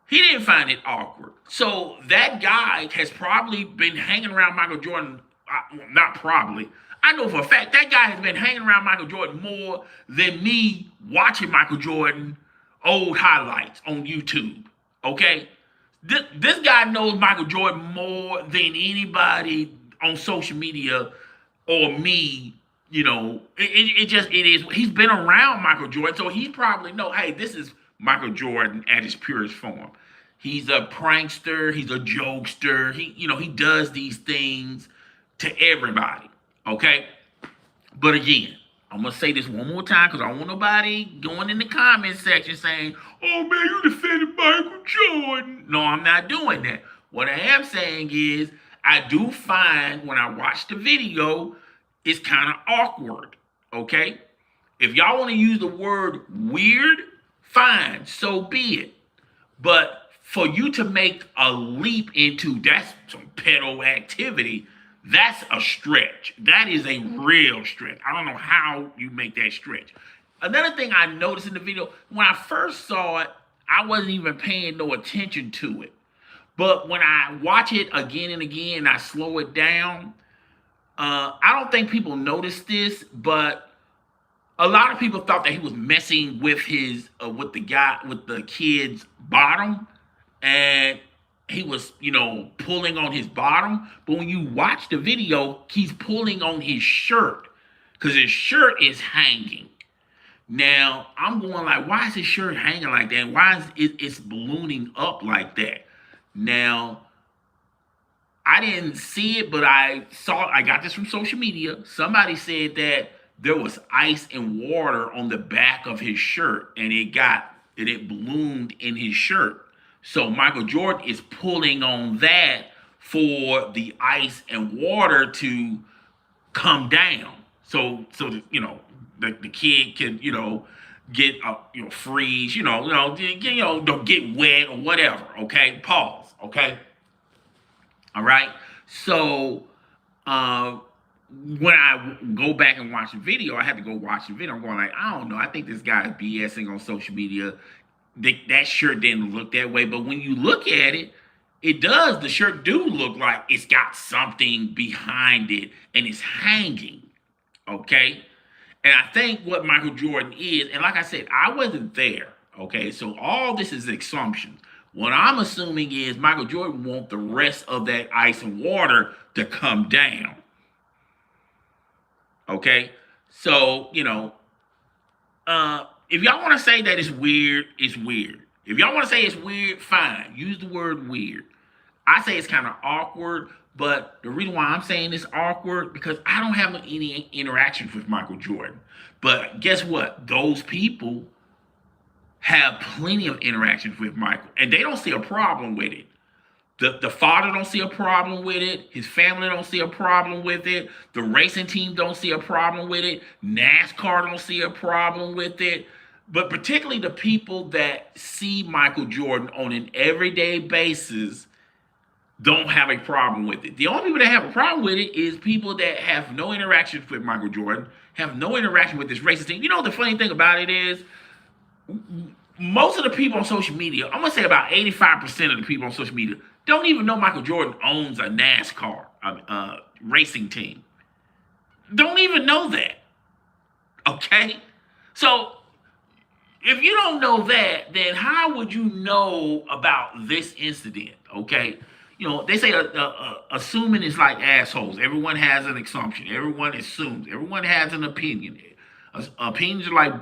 He didn't find it awkward. So that guy has probably been hanging around Michael Jordan. Not probably. I know for a fact that guy has been hanging around Michael Jordan more than me watching Michael Jordan old highlights on YouTube. Okay? This guy knows Michael Jordan more than anybody on social media or me. You know, it is. He's been around Michael Jordan, so he probably know, hey, this is Michael Jordan at his purest form. He's a prankster. He's a jokester. He does these things to everybody. Okay? But again, I'm going to say this one more time because I don't want nobody going in the comment section saying, oh, man, you defended Michael Jordan. No, I'm not doing that. What I am saying is I do find when I watch the video, it's kind of awkward. Okay? If y'all want to use the word weird, fine, so be it. But for you to make a leap into that's some pedo activity, that's a stretch. That is a real stretch. I don't know how you make that stretch. Another thing I noticed in the video, when I first saw it, I wasn't even paying no attention to it. But when I watch it again and again, I slow it down. I don't think people notice this, but a lot of people thought that he was messing with with the kid's bottom, and he was, pulling on his bottom. But when you watch the video, he's pulling on his shirt because his shirt is hanging. Now, I'm going like, why is his shirt hanging like that? Why is it's ballooning up like that? Now, I didn't see it, but I got this from social media. Somebody said that there was ice and water on the back of his shirt, and it ballooned in his shirt. So Michael Jordan is pulling on that for the ice and water to come down. So the kid can, get freeze, don't get wet or whatever. Okay, pause. Okay, all right. So uh, when I go back and watch the video, I had to go watch the video. I'm going like, I don't know. I think this guy is BSing on social media. That shirt didn't look that way, but when you look at it, it does. The shirt do look like it's got something behind it and it's hanging. Okay, and I think what Michael Jordan is, and like I said, I wasn't there. Okay, so all this is assumptions. What I'm assuming is Michael Jordan wants the rest of that ice and water to come down. Okay, so if y'all want to say that it's weird, it's weird. If y'all want to say it's weird, fine. Use the word weird. I say it's kind of awkward, but the reason why I'm saying it's awkward because I don't have any interactions with Michael Jordan. But guess what? Those people have plenty of interactions with Michael, and they don't see a problem with it. The father don't see a problem with it. His family don't see a problem with it. The racing team don't see a problem with it. NASCAR don't see a problem with it. But particularly the people that see Michael Jordan on an everyday basis don't have a problem with it. The only people that have a problem with it is people that have no interaction with Michael Jordan, have no interaction with this racing team. You know, the funny thing about it is most of the people on social media, I'm going to say about 85% of the people on social media, don't even know Michael Jordan owns a NASCAR racing team. Don't even know that. Okay? So, if you don't know that, then how would you know about this incident? Okay? They say assuming is like assholes. Everyone has an assumption. Everyone assumes. Everyone has an opinion. Opinions are like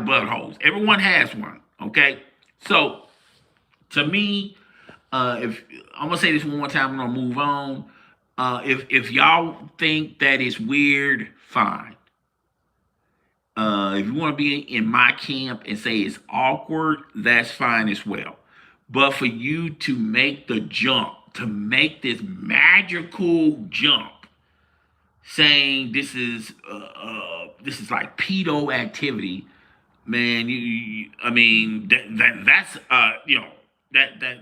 buttholes. Everyone has one. Okay? So, to me, if I'm gonna say this one more time, I'm gonna move on. If y'all think that it's weird, fine. If you want to be in my camp and say it's awkward, that's fine as well. But for you to make the jump, to make this magical jump, saying this is like pedo activity, man. I mean that's that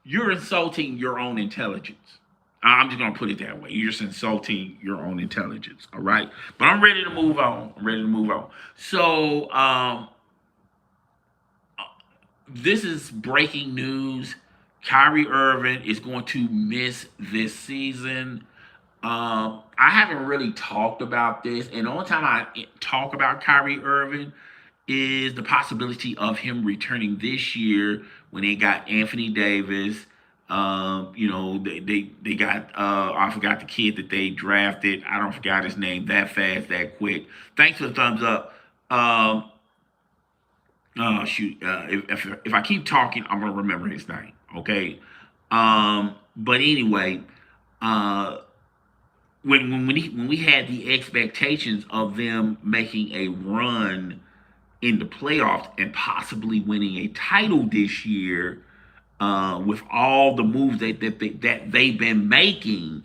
you're insulting your own intelligence. I'm just gonna put it that way. You're just insulting your own intelligence. All right, but I'm ready to move on. So this is breaking news. Kyrie Irving is going to miss this season. I haven't really talked about this, and the only time I talk about Kyrie Irving is the possibility of him returning this year when they got Anthony Davis. They got I forgot the kid that they drafted. I don't forgot his name that fast, that quick. Thanks for the thumbs up. Oh shoot! If I keep talking, I'm gonna remember his name. Okay. But anyway, when we had the expectations of them making a run in the playoffs and possibly winning a title this year, with all the moves that they've been making,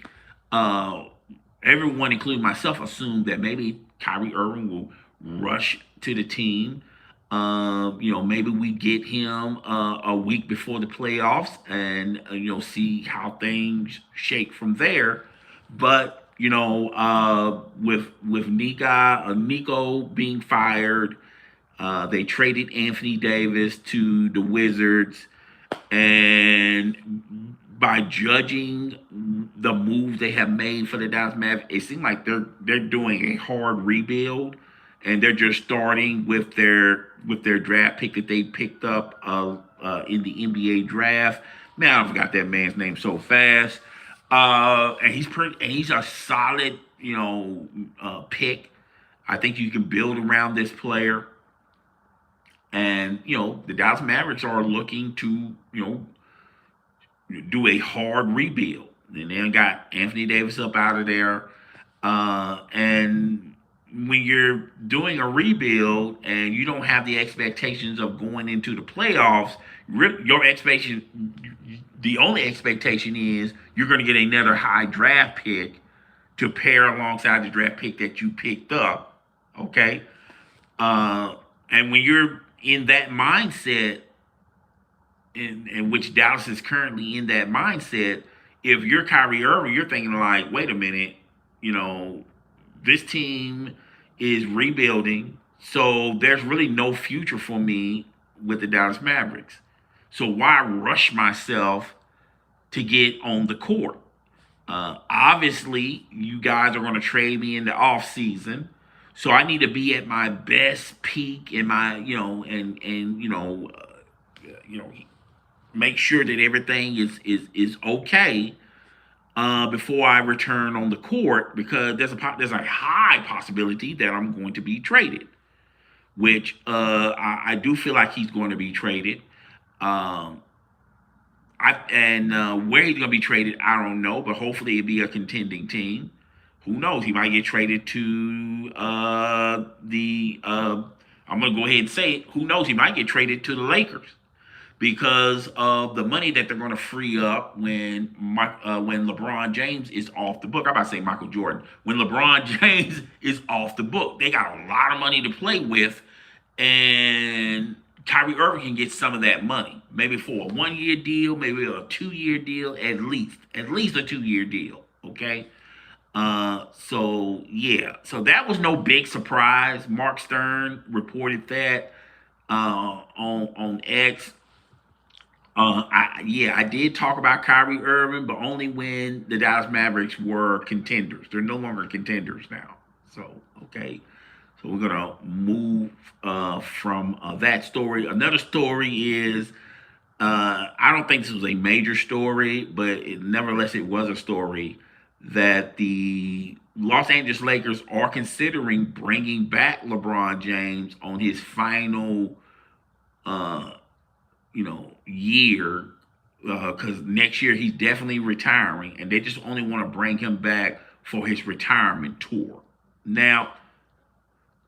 everyone, including myself, assumed that maybe Kyrie Irving will rush to the team. Maybe we get him a week before the playoffs and see how things shake from there. But with Nico being fired, they traded Anthony Davis to the Wizards, and by judging the moves they have made for the Dallas Mavericks, it seems like they're doing a hard rebuild, and they're just starting with their draft pick that they picked up in the NBA draft. Man, I forgot that man's name so fast. And he's a solid pick. I think you can build around this player. And the Dallas Mavericks are looking to do a hard rebuild. And they got Anthony Davis up out of there. And when you're doing a rebuild and you don't have the expectations of going into the playoffs, the only expectation is you're going to get another high draft pick to pair alongside the draft pick that you picked up. Okay. And when you're in that mindset, in which Dallas is currently in that mindset, if you're Kyrie Irving, you're thinking like, wait a minute, you know, this team is rebuilding, so there's really no future for me with the Dallas Mavericks. So why rush myself to get on the court? Obviously, you guys are going to trade me in the off season, so I need to be at my best peak in my, you know, make sure that everything is okay before I return on the court, because there's a high possibility that I'm going to be traded, which I do feel like he's going to be traded. Um, where he's going to be traded, I don't know, but hopefully it'll be a contending team. Who knows? He might get traded to the. I'm going to go ahead and say it. Who knows? He might get traded to the Lakers because of the money that they're going to free up when LeBron James is off the book. I'm about to say Michael Jordan. When LeBron James is off the book, they got a lot of money to play with, and Kyrie Irving can get some of that money, maybe for a 1 year deal, maybe a 2 year deal, at least a 2 year deal. Okay. So yeah, so that was no big surprise. Mark Stern reported that on X. I did talk about Kyrie Irving, but only when the Dallas Mavericks were contenders. They're no longer contenders now. So okay, so we're gonna move from that story. Another story is I don't think this was a major story, but nevertheless it was a story that the Los Angeles Lakers are considering bringing back LeBron James on his final uh, year, because next year he's definitely retiring, and they just only want to bring him back for his retirement tour. Now,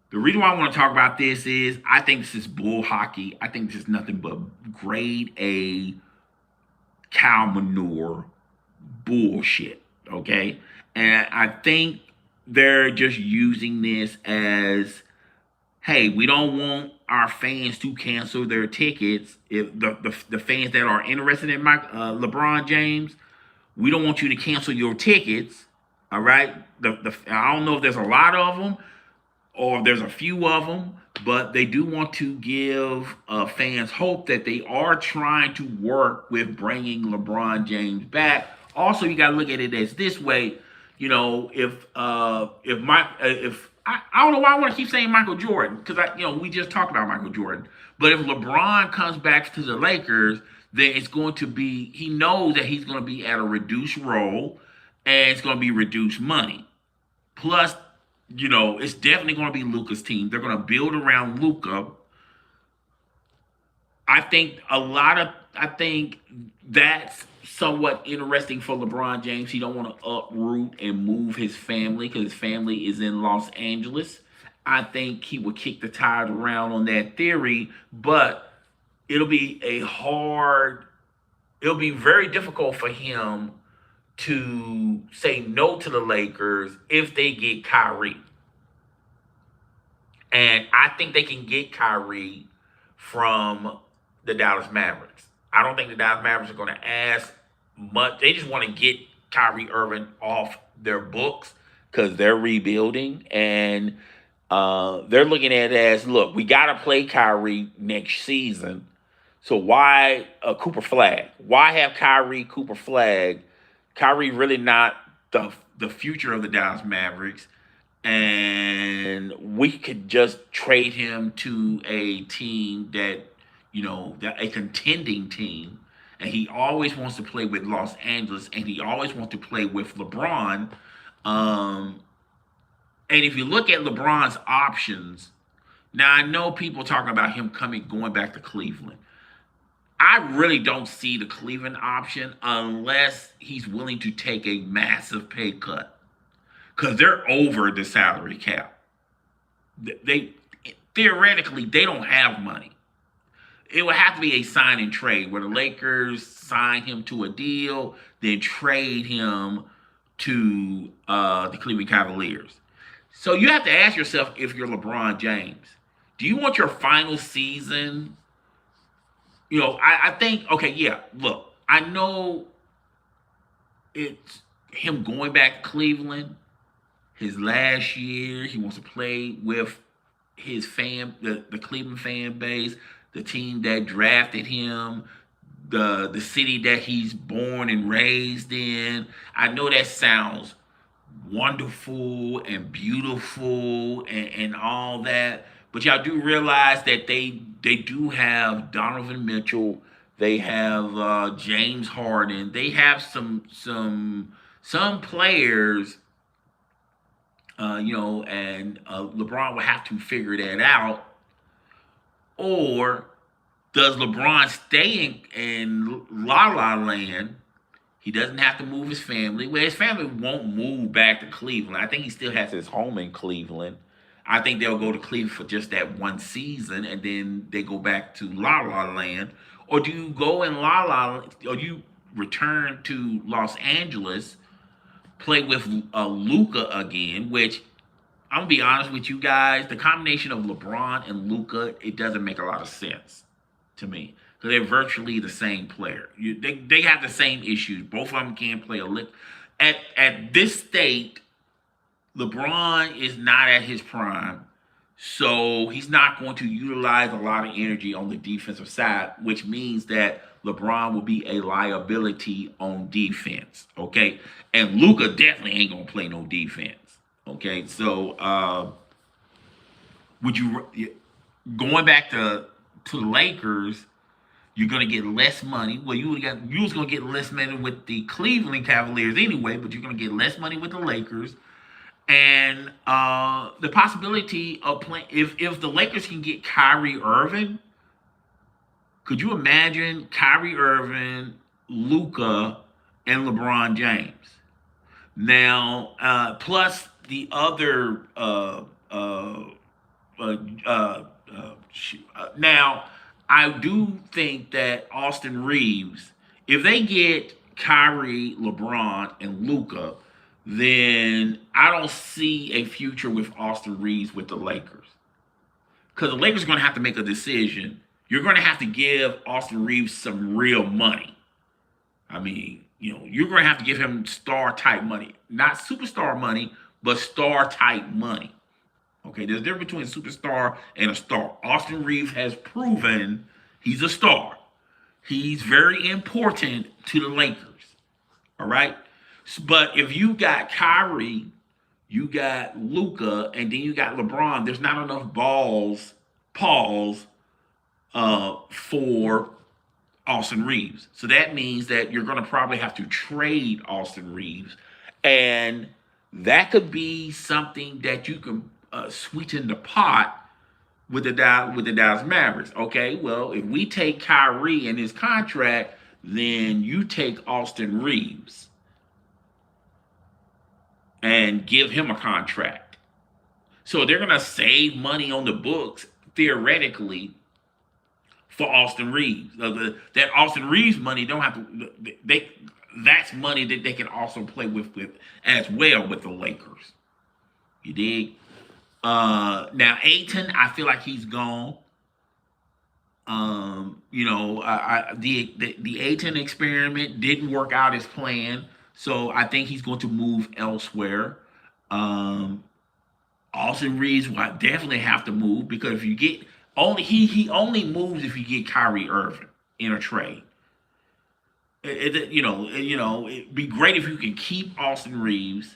the reason why I want to talk about this is I think this is bull hockey. I think this is nothing but grade A cow manure bullshit. Okay, and I think they're just using this as, hey, we don't want our fans to cancel their tickets. If the fans that are interested in LeBron James, we don't want you to cancel your tickets. All right. I don't know if there's a lot of them or if there's a few of them, but they do want to give fans hope that they are trying to work with bringing LeBron James back. Also, you got to look at it as this way. You know, if I don't know why I want to keep saying Michael Jordan, because we just talked about Michael Jordan. But if LeBron comes back to the Lakers, then it's going to be, he knows that he's going to be at a reduced role, and it's going to be reduced money. Plus, it's definitely going to be Luka's team. They're going to build around Luka. I think that's somewhat interesting for LeBron James. He don't want to uproot and move his family because his family is in Los Angeles. I think he would kick the tires around on that theory, but it'll be very difficult for him to say no to the Lakers if they get Kyrie. And I think they can get Kyrie from the Dallas Mavericks. I don't think the Dallas Mavericks are going to ask much. They just want to get Kyrie Irving off their books because they're rebuilding, and they're looking at it as, look, we got to play Kyrie next season. So why Cooper Flag? Why have Cooper Flag? Kyrie really not the future of the Dallas Mavericks, and we could just trade him to a team that a contending team, and he always wants to play with Los Angeles, and he always wants to play with LeBron. And if you look at LeBron's options, now I know people talking about him going back to Cleveland. I really don't see the Cleveland option unless he's willing to take a massive pay cut, because they're over the salary cap. They theoretically they don't have money. It would have to be a sign and trade where the Lakers sign him to a deal, then trade him to the Cleveland Cavaliers. So you have to ask yourself, if you're LeBron James, do you want your final season? I think, okay, yeah, look, I know it's him going back to Cleveland, his last year. He wants to play with his the Cleveland fan base, the team that drafted him, the city that he's born and raised in. I know that sounds wonderful and beautiful and all that, but y'all do realize that they do have Donovan Mitchell, they have James Harden, they have some players, and LeBron will have to figure that out. Or does LeBron stay in La La Land? He doesn't have to move his family. Well, his family won't move back to Cleveland. I think he still has his home in Cleveland. I think they'll go to Cleveland for just that one season, and then they go back to La La Land. Or do you go in La La, or you return to Los Angeles, play with Luka again? Which, I'm gonna be honest with you guys, the combination of LeBron and Luka, it doesn't make a lot of sense to me. So they're virtually the same player. They have the same issues. Both of them can't play a lick. At this state, LeBron is not at his prime, so he's not going to utilize a lot of energy on the defensive side, which means that LeBron will be a liability on defense. Okay, and Luka definitely ain't gonna play no defense. Okay, so would you going back to the Lakers? You're gonna get less money. Well, you was gonna get less money with the Cleveland Cavaliers anyway, but you're gonna get less money with the Lakers, and the possibility of playing if the Lakers can get Kyrie Irving. Could you imagine Kyrie Irving, Luka, and LeBron James? Now, plus the other now, I do think that Austin Reeves, if they get Kyrie, LeBron, and Luka, then I don't see a future with Austin Reeves with the Lakers. Because the Lakers are going to have to make a decision. You're going to have to give Austin Reeves some real money. I mean, you're going to have to give him star type money. Not superstar money, but star type money. Okay, there's a difference between a superstar and a star. Austin Reeves has proven he's a star. He's very important to the Lakers. All right? But if you got Kyrie, you got Luka, and then you got LeBron, there's not enough pause for Austin Reeves. So that means that you're going to probably have to trade Austin Reeves. And that could be something that you can sweeten the pot with the Dallas Mavericks. Okay, well, if we take Kyrie and his contract, then you take Austin Reeves and give him a contract. So they're going to save money on the books, theoretically, for Austin Reeves. That Austin Reeves money don't have to, that's money that they can also play with as well with the Lakers. You dig? Now Ayton, I feel like he's gone. The Ayton experiment didn't work out as planned, so I think he's going to move elsewhere. Austin Reeves will definitely have to move, because if you get he only moves if you get Kyrie Irving in a trade. It'd be great if you can keep Austin Reeves,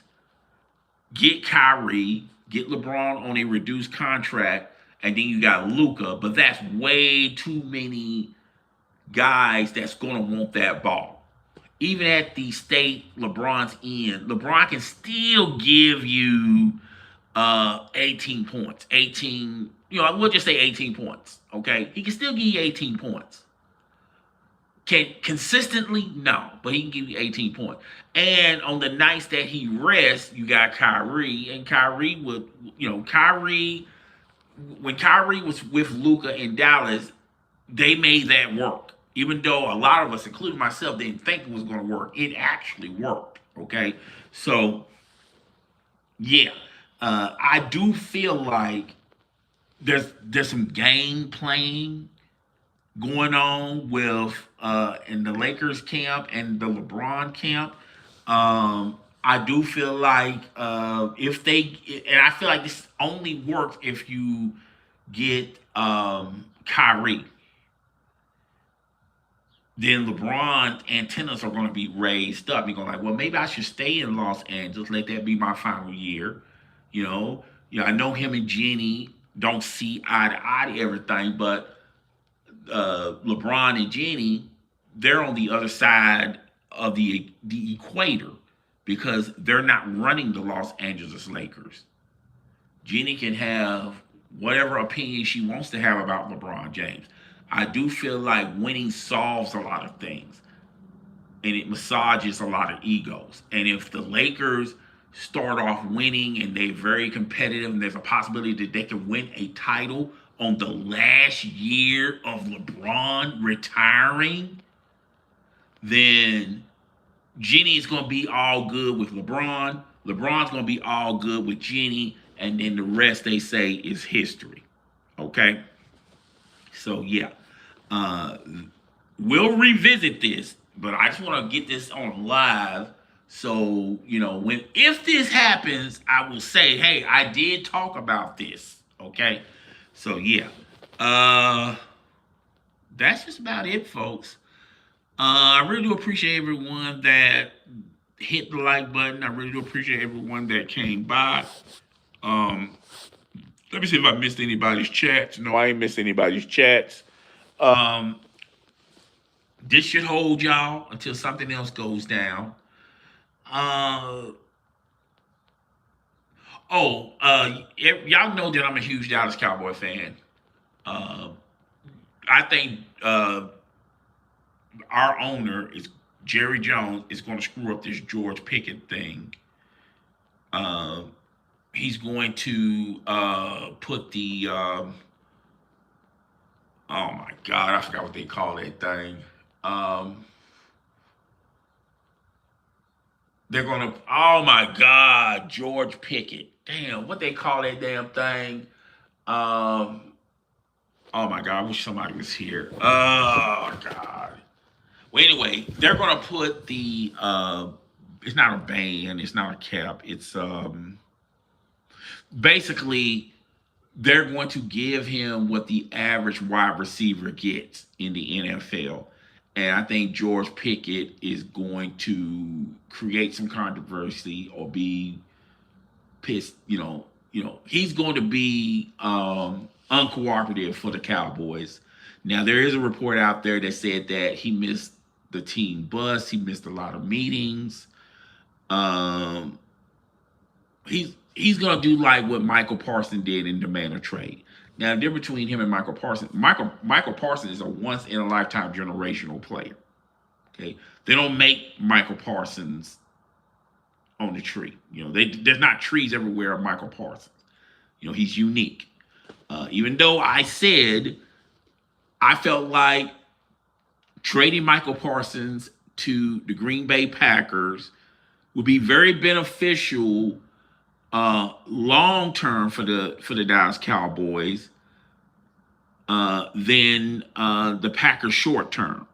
get Kyrie, get LeBron on a reduced contract, and then you got Luka. But that's way too many guys that's going to want that ball. Even at the state LeBron's in, LeBron can still give you 18 points. We'll just say 18 points, okay? He can still give you 18 points. Consistently, no, but he can give you 18 points. And on the nights that he rests, you got Kyrie, and Kyrie when Kyrie was with Luka in Dallas, they made that work. Even though a lot of us, including myself, didn't think it was going to work, it actually worked. Okay, so yeah, I do feel like there's some game playing going on with in the Lakers camp and the LeBron camp. I do feel like if they, and I feel like this only works if you get Kyrie, then LeBron antennas are going to be raised up. You're going like, well, maybe I should stay in Los Angeles, let that be my final year. You know, I know him and Jenny don't see eye to eye to everything, but LeBron and Jenny, they're on the other side of the equator because they're not running the Los Angeles Lakers. Jenny can have whatever opinion she wants to have about LeBron James. I do feel like winning solves a lot of things and it massages a lot of egos. And if the Lakers start off winning and they're very competitive and there's a possibility that they can win a title on the last year of LeBron retiring, then Jenny's going to be all good with LeBron. LeBron's going to be all good with Jenny. And then the rest they say is history. Okay? So, yeah. We'll revisit this, but I just want to get this on live. So, if this happens, I will say, hey, I did talk about this. Okay? So, yeah. That's just about it, folks. I really do appreciate everyone that hit the like button. I really do appreciate everyone that came by. Let me see if I missed anybody's chats. No, I ain't missed anybody's chats. This should hold y'all until something else goes down. Y'all know that I'm a huge Dallas Cowboy fan. I think our owner is Jerry Jones is going to screw up this George Pickett thing. He's going to put the oh my God, I forgot what they call that thing. They're gonna, oh my God, George Pickett. Damn, what they call that damn thing? Oh my God, I wish somebody was here. Oh God. Well, anyway, they're gonna put the it's not a band, it's not a cap, it's basically they're going to give him what the average wide receiver gets in the NFL. And I think George Pickett is going to create some controversy or be pissed, he's going to be uncooperative for the Cowboys. Now there is a report out there that said that he missed the team bus, he missed a lot of meetings. He's gonna do like what Michael Parsons did and demand a trade. Now, the difference between him and Michael Parsons, Michael Parsons is a once in a lifetime generational player. Okay, they don't make Michael Parsons on the tree. There's not trees everywhere of Michael Parsons. He's unique. Even though I said I felt like trading Michael Parsons to the Green Bay Packers would be very beneficial long term for the Dallas Cowboys than the Packers short term.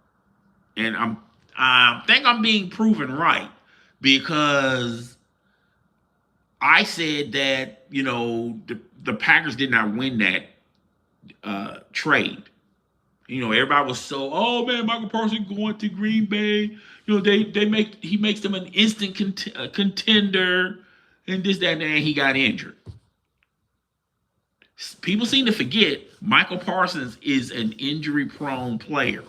And I think I'm being proven right because I said that the Packers did not win that trade. Everybody was so, oh man, Michael Parsons going to Green Bay. He makes them an instant contender. And this, that, and he got injured. People seem to forget Michael Parsons is an injury-prone player.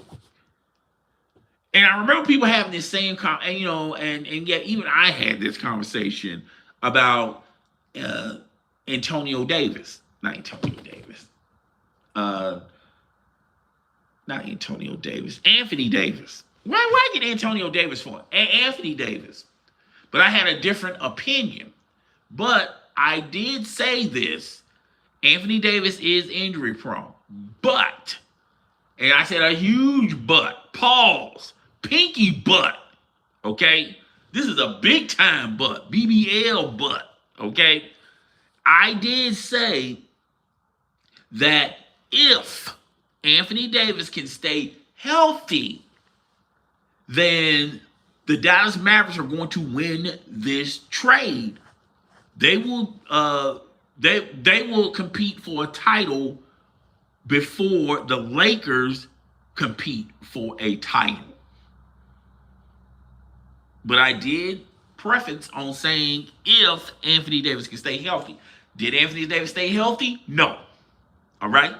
And I remember people having this same, and yet even I had this conversation about Antonio Davis. Not Antonio Davis. Not Antonio Davis. Anthony Davis. Why get Antonio Davis for? Anthony Davis. But I had a different opinion. But I did say this. Anthony Davis is injury prone. But, and I said a huge but, pause, pinky but, okay? This is a big time but, BBL but, okay? I did say that if Anthony Davis can stay healthy, then the Dallas Mavericks are going to win this trade. They will they will compete for a title before the Lakers compete for a title. But I did preface on saying if Anthony Davis can stay healthy. Did Anthony Davis stay healthy? No. All right.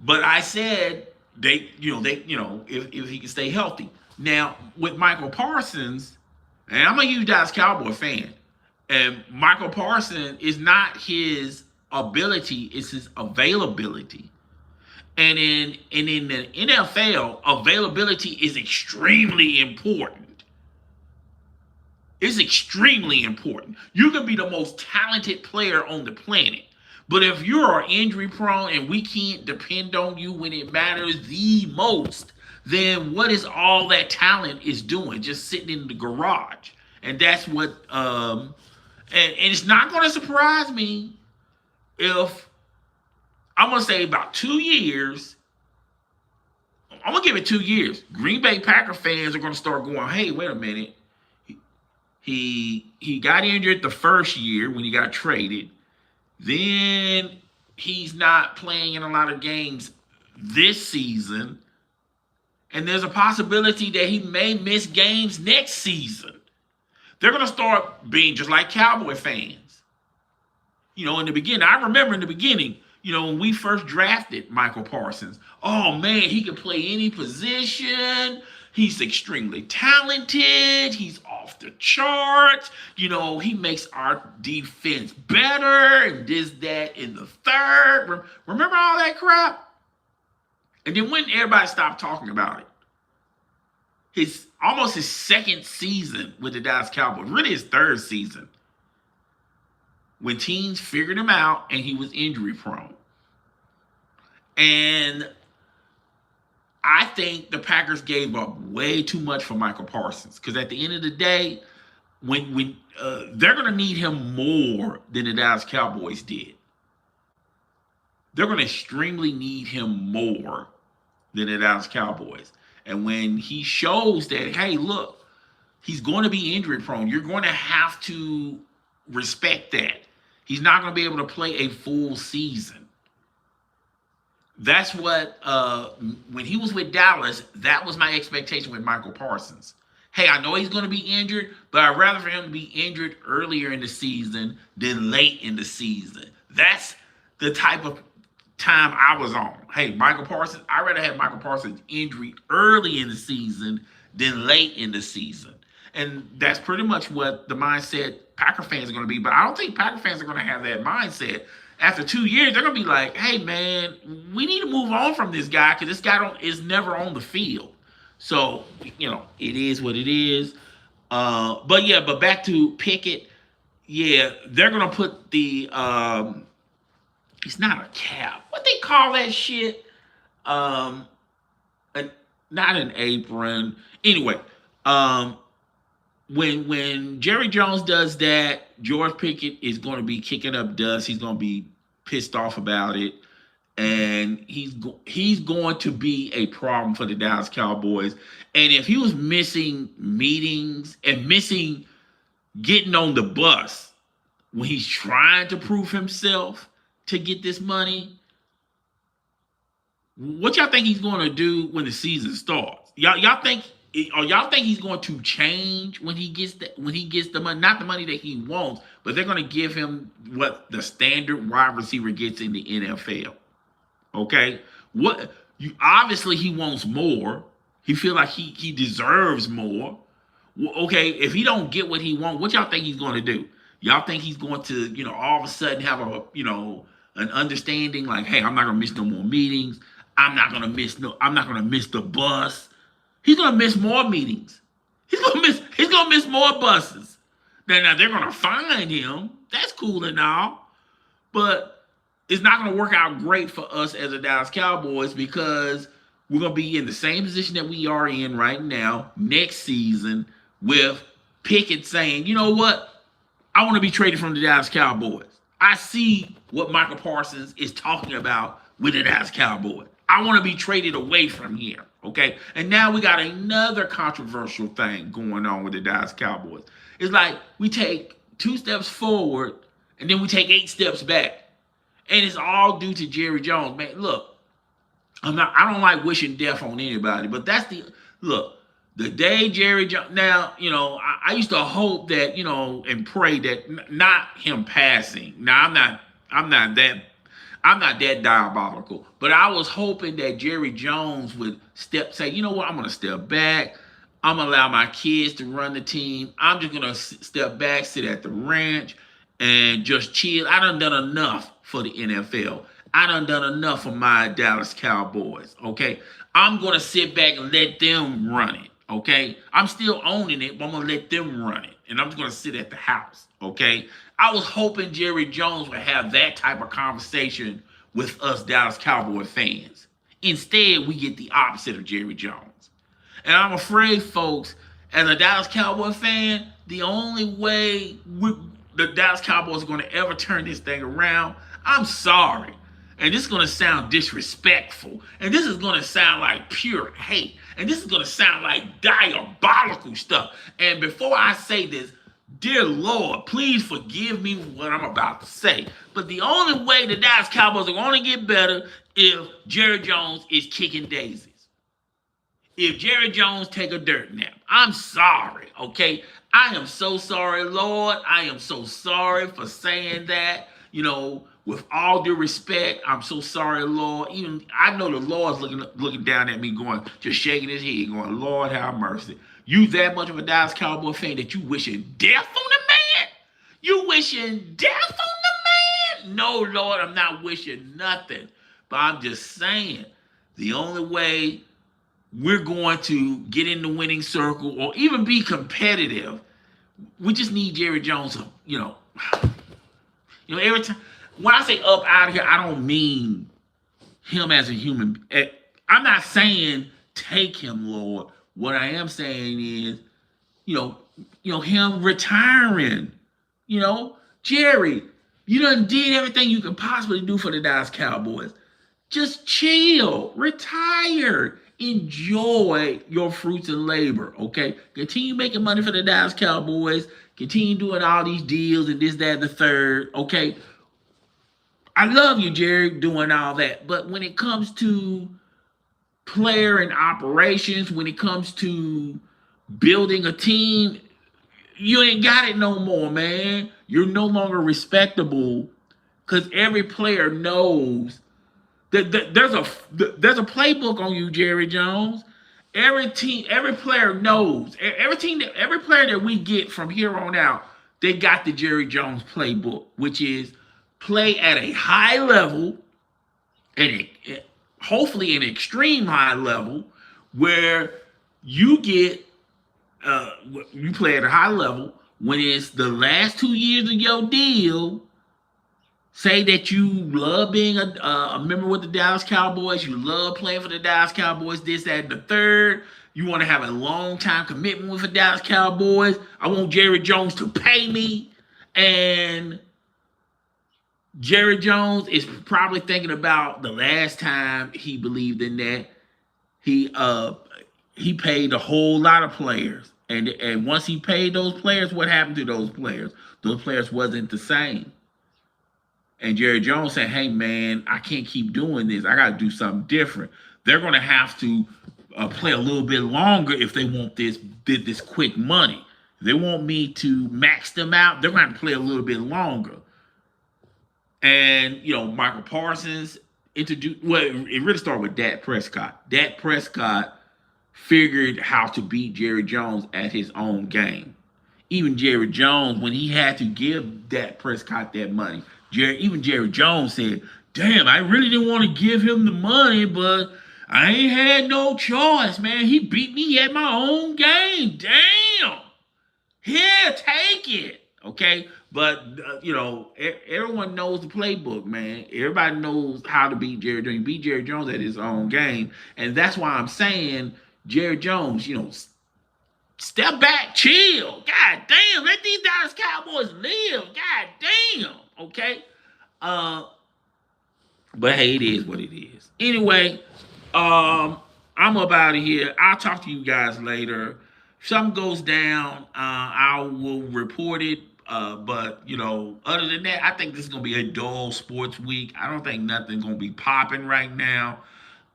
But I said if he can stay healthy. Now with Michael Parsons, and I'm a huge Dallas Cowboy fan, and Michael Parsons is not his ability, it's his availability. And in the NFL, availability is extremely important. It's extremely important. You can be the most talented player on the planet, but if you're injury prone and we can't depend on you when it matters the most, then what is all that talent is doing? Just sitting in the garage. And that's what and it's not going to surprise me if I'm going to say about 2 years. I'm going to give it 2 years. Green Bay Packer fans are going to start going, hey, wait a minute. He got injured the first year when he got traded. Then he's not playing in a lot of games this season. And there's a possibility that he may miss games next season. They're going to start being just like Cowboy fans. In the beginning, I remember in the beginning, when we first drafted Michael Parsons, oh man, he can play any position. He's extremely talented. He's off the charts. He makes our defense better and this, that, in the third. Remember all that crap? And then when everybody stopped talking about it, almost his second season with the Dallas Cowboys, really his third season, when teams figured him out and he was injury prone. And I think the Packers gave up way too much for Michael Parsons, because at the end of the day, when they're going to need him more than the Dallas Cowboys did. They're going to extremely need him more than the Dallas Cowboys. And when he shows that, hey, look, he's going to be injury prone, you're going to have to respect that. He's not going to be able to play a full season. That's what, when he was with Dallas, that was my expectation with Michael Parsons. Hey, I know he's going to be injured, but I'd rather for him to be injured earlier in the season than late in the season. That's the type of time I was on. Hey, Michael Parsons, I'd rather have Michael Parsons injury early in the season than late in the season. And that's pretty much what the mindset Packer fans are going to be. But I don't think Packer fans are going to have that mindset. After 2 years, they're going to be like, hey, man, we need to move on from this guy because this guy is never on the field. So, it is what it is. But back to Pickett. Yeah, they're going to put the, it's not a cap. What they call that shit? Not an apron. Anyway, when Jerry Jones does that, George Pickett is going to be kicking up dust. He's going to be pissed off about it. And he's going to be a problem for the Dallas Cowboys. And if he was missing meetings and missing getting on the bus when he's trying to prove himself to get this money, what y'all think he's going to do when the season starts? Y'all think he's going to change when he gets the money, not the money that he wants, but they're going to give him what the standard wide receiver gets in the NFL? Okay, obviously he wants more. He feels like he deserves more. Okay, if he don't get what he wants, what y'all think he's going to do? Y'all think he's going to, all of a sudden have an understanding like, hey, I'm not going to miss no more meetings. I'm not going to miss the bus. He's going to miss more meetings. He's going to miss more buses. Now they're going to fine him. That's cool and all. But it's not going to work out great for us as the Dallas Cowboys because we're going to be in the same position that we are in right now next season with Pickett saying, you know what? I want to be traded from the Dallas Cowboys. I see what Michael Parsons is talking about with the Dallas Cowboys. I want to be traded away from here. Okay. And now we got another controversial thing going on with the Dallas Cowboys. It's like we take 2 steps forward and then we take 8 steps back. And it's all due to Jerry Jones. Man, look, I don't like wishing death on anybody, but that's look. The day Jerry Jones, now, I used to hope that, and pray that not him passing. Now, I'm not that diabolical, but I was hoping that Jerry Jones would say, you know what, I'm going to step back. I'm going to allow my kids to run the team. I'm just going to step back, sit at the ranch, and just chill. I done enough for the NFL. I done enough for my Dallas Cowboys, okay? I'm going to sit back and let them run it. Okay, I'm still owning it, but I'm gonna let them run it, and I'm just gonna sit at the house. Okay, I was hoping Jerry Jones would have that type of conversation with us Dallas Cowboy fans. Instead, we get the opposite of Jerry Jones, and I'm afraid, folks, as a Dallas Cowboy fan, the only way the Dallas Cowboys are gonna ever turn this thing around, I'm sorry. And this is going to sound disrespectful. And this is going to sound like pure hate. And this is going to sound like diabolical stuff. And before I say this, dear Lord, please forgive me what I'm about to say. But the only way the Dallas Cowboys are going to get better if Jerry Jones is kicking daisies. If Jerry Jones take a dirt nap. I'm sorry, okay? I am so sorry, Lord. I am so sorry for saying that, with all due respect, I'm so sorry, Lord. Even I know the Lord's looking down at me, just shaking his head, going, Lord, have mercy. You that much of a Dallas Cowboy fan that you wishing death on the man? You wishing death on the man? No, Lord, I'm not wishing nothing. But I'm just saying, the only way we're going to get in the winning circle or even be competitive, we just need Jerry Jones to, every time. When I say up out of here, I don't mean him as a human. I'm not saying take him, Lord. What I am saying is, him retiring. Jerry, you done did everything you could possibly do for the Dallas Cowboys. Just chill, retire, enjoy your fruits of labor. Okay, continue making money for the Dallas Cowboys. Continue doing all these deals and this, that, and the third. Okay. I love you, Jerry, doing all that. But when it comes to player and operations, when it comes to building a team, you ain't got it no more, man. You're no longer respectable because every player knows that there's a playbook on you, Jerry Jones. Every player knows. Every player that we get from here on out, they got the Jerry Jones playbook, which is play at a high level, and hopefully an extreme high level, where you get you play at a high level when it's the last 2 years of your deal. Say that you love being a member with the Dallas Cowboys, you love playing for the Dallas Cowboys, this, that, and the third. You want to have a long-time commitment with the Dallas Cowboys. I want Jerry Jones to pay me, and Jerry Jones is probably thinking about the last time he believed in that. He paid a whole lot of players. And once he paid those players, what happened to those players? Those players wasn't the same. And Jerry Jones said, hey, man, I can't keep doing this. I got to do something different. They're going to have to play a little bit longer if they want this quick money. If they want me to max them out, they're going to have to play a little bit longer. And, Michael Parsons introduced, well, it really started with Dak Prescott. Dak Prescott figured how to beat Jerry Jones at his own game. Even Jerry Jones, when he had to give Dak Prescott that money, even Jerry Jones said, damn, I really didn't want to give him the money, but I ain't had no choice, man. He beat me at my own game. Damn. Here, take it. Okay? But, everyone knows the playbook, man. Everybody knows how to beat Jerry Jones. You beat Jerry Jones at his own game. And that's why I'm saying, Jerry Jones, Step back, chill. God damn, let these Dallas Cowboys live. God damn. Okay. Uh, but hey, it is what it is. Anyway, I'm up out of here. I'll talk to you guys later. If something goes down, I will report it. But other than that, I think this is gonna be a dull sports week. I don't think nothing's gonna be popping right now.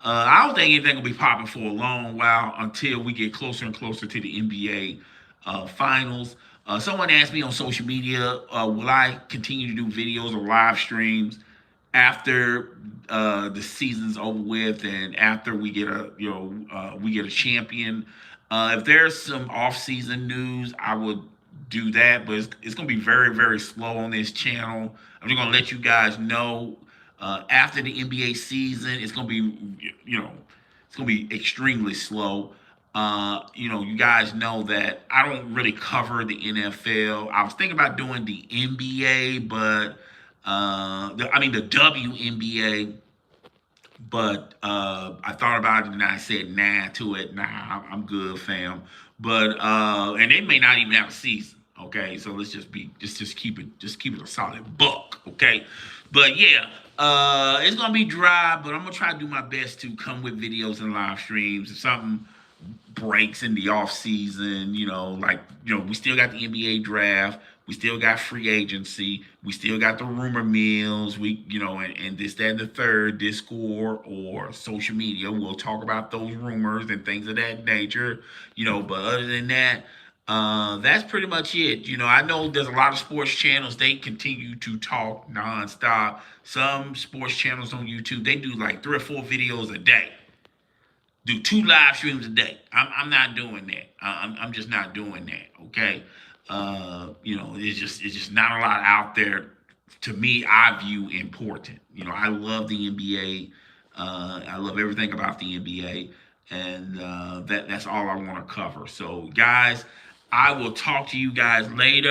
I don't think anything will be popping for a long while until we get closer and closer to the NBA finals. Someone asked me on social media, will I continue to do videos or live streams after the season's over with and after we get a champion? If there's some off-season news, I would do that, but it's going to be very, very slow on this channel. I'm just going to let you guys know after the NBA season, it's going to be, it's going to be extremely slow. You guys know that I don't really cover the NFL. I was thinking about doing the NBA, but the WNBA, but I thought about it and I said nah to it. Nah, I'm good, fam. But and they may not even have a season. Okay, so let's just keep it a solid buck. Okay, but yeah, it's gonna be dry, but I'm gonna try to do my best to come with videos and live streams. If something breaks in the off season, we still got the NBA draft, we still got free agency, we still got the rumor mills, and this, that, and the third, Discord or social media. We'll talk about those rumors and things of that nature, but other than that, that's pretty much it. I know there's a lot of sports channels, they continue to talk nonstop. Some sports channels on YouTube, they do like 3 or 4 videos a day, do 2 live streams a day. I'm not doing that. I'm just not doing that. Okay. It's just not a lot out there. To me, I view important. I love the NBA. I love everything about the NBA, and that's all I want to cover. So, guys, I will talk to you guys later.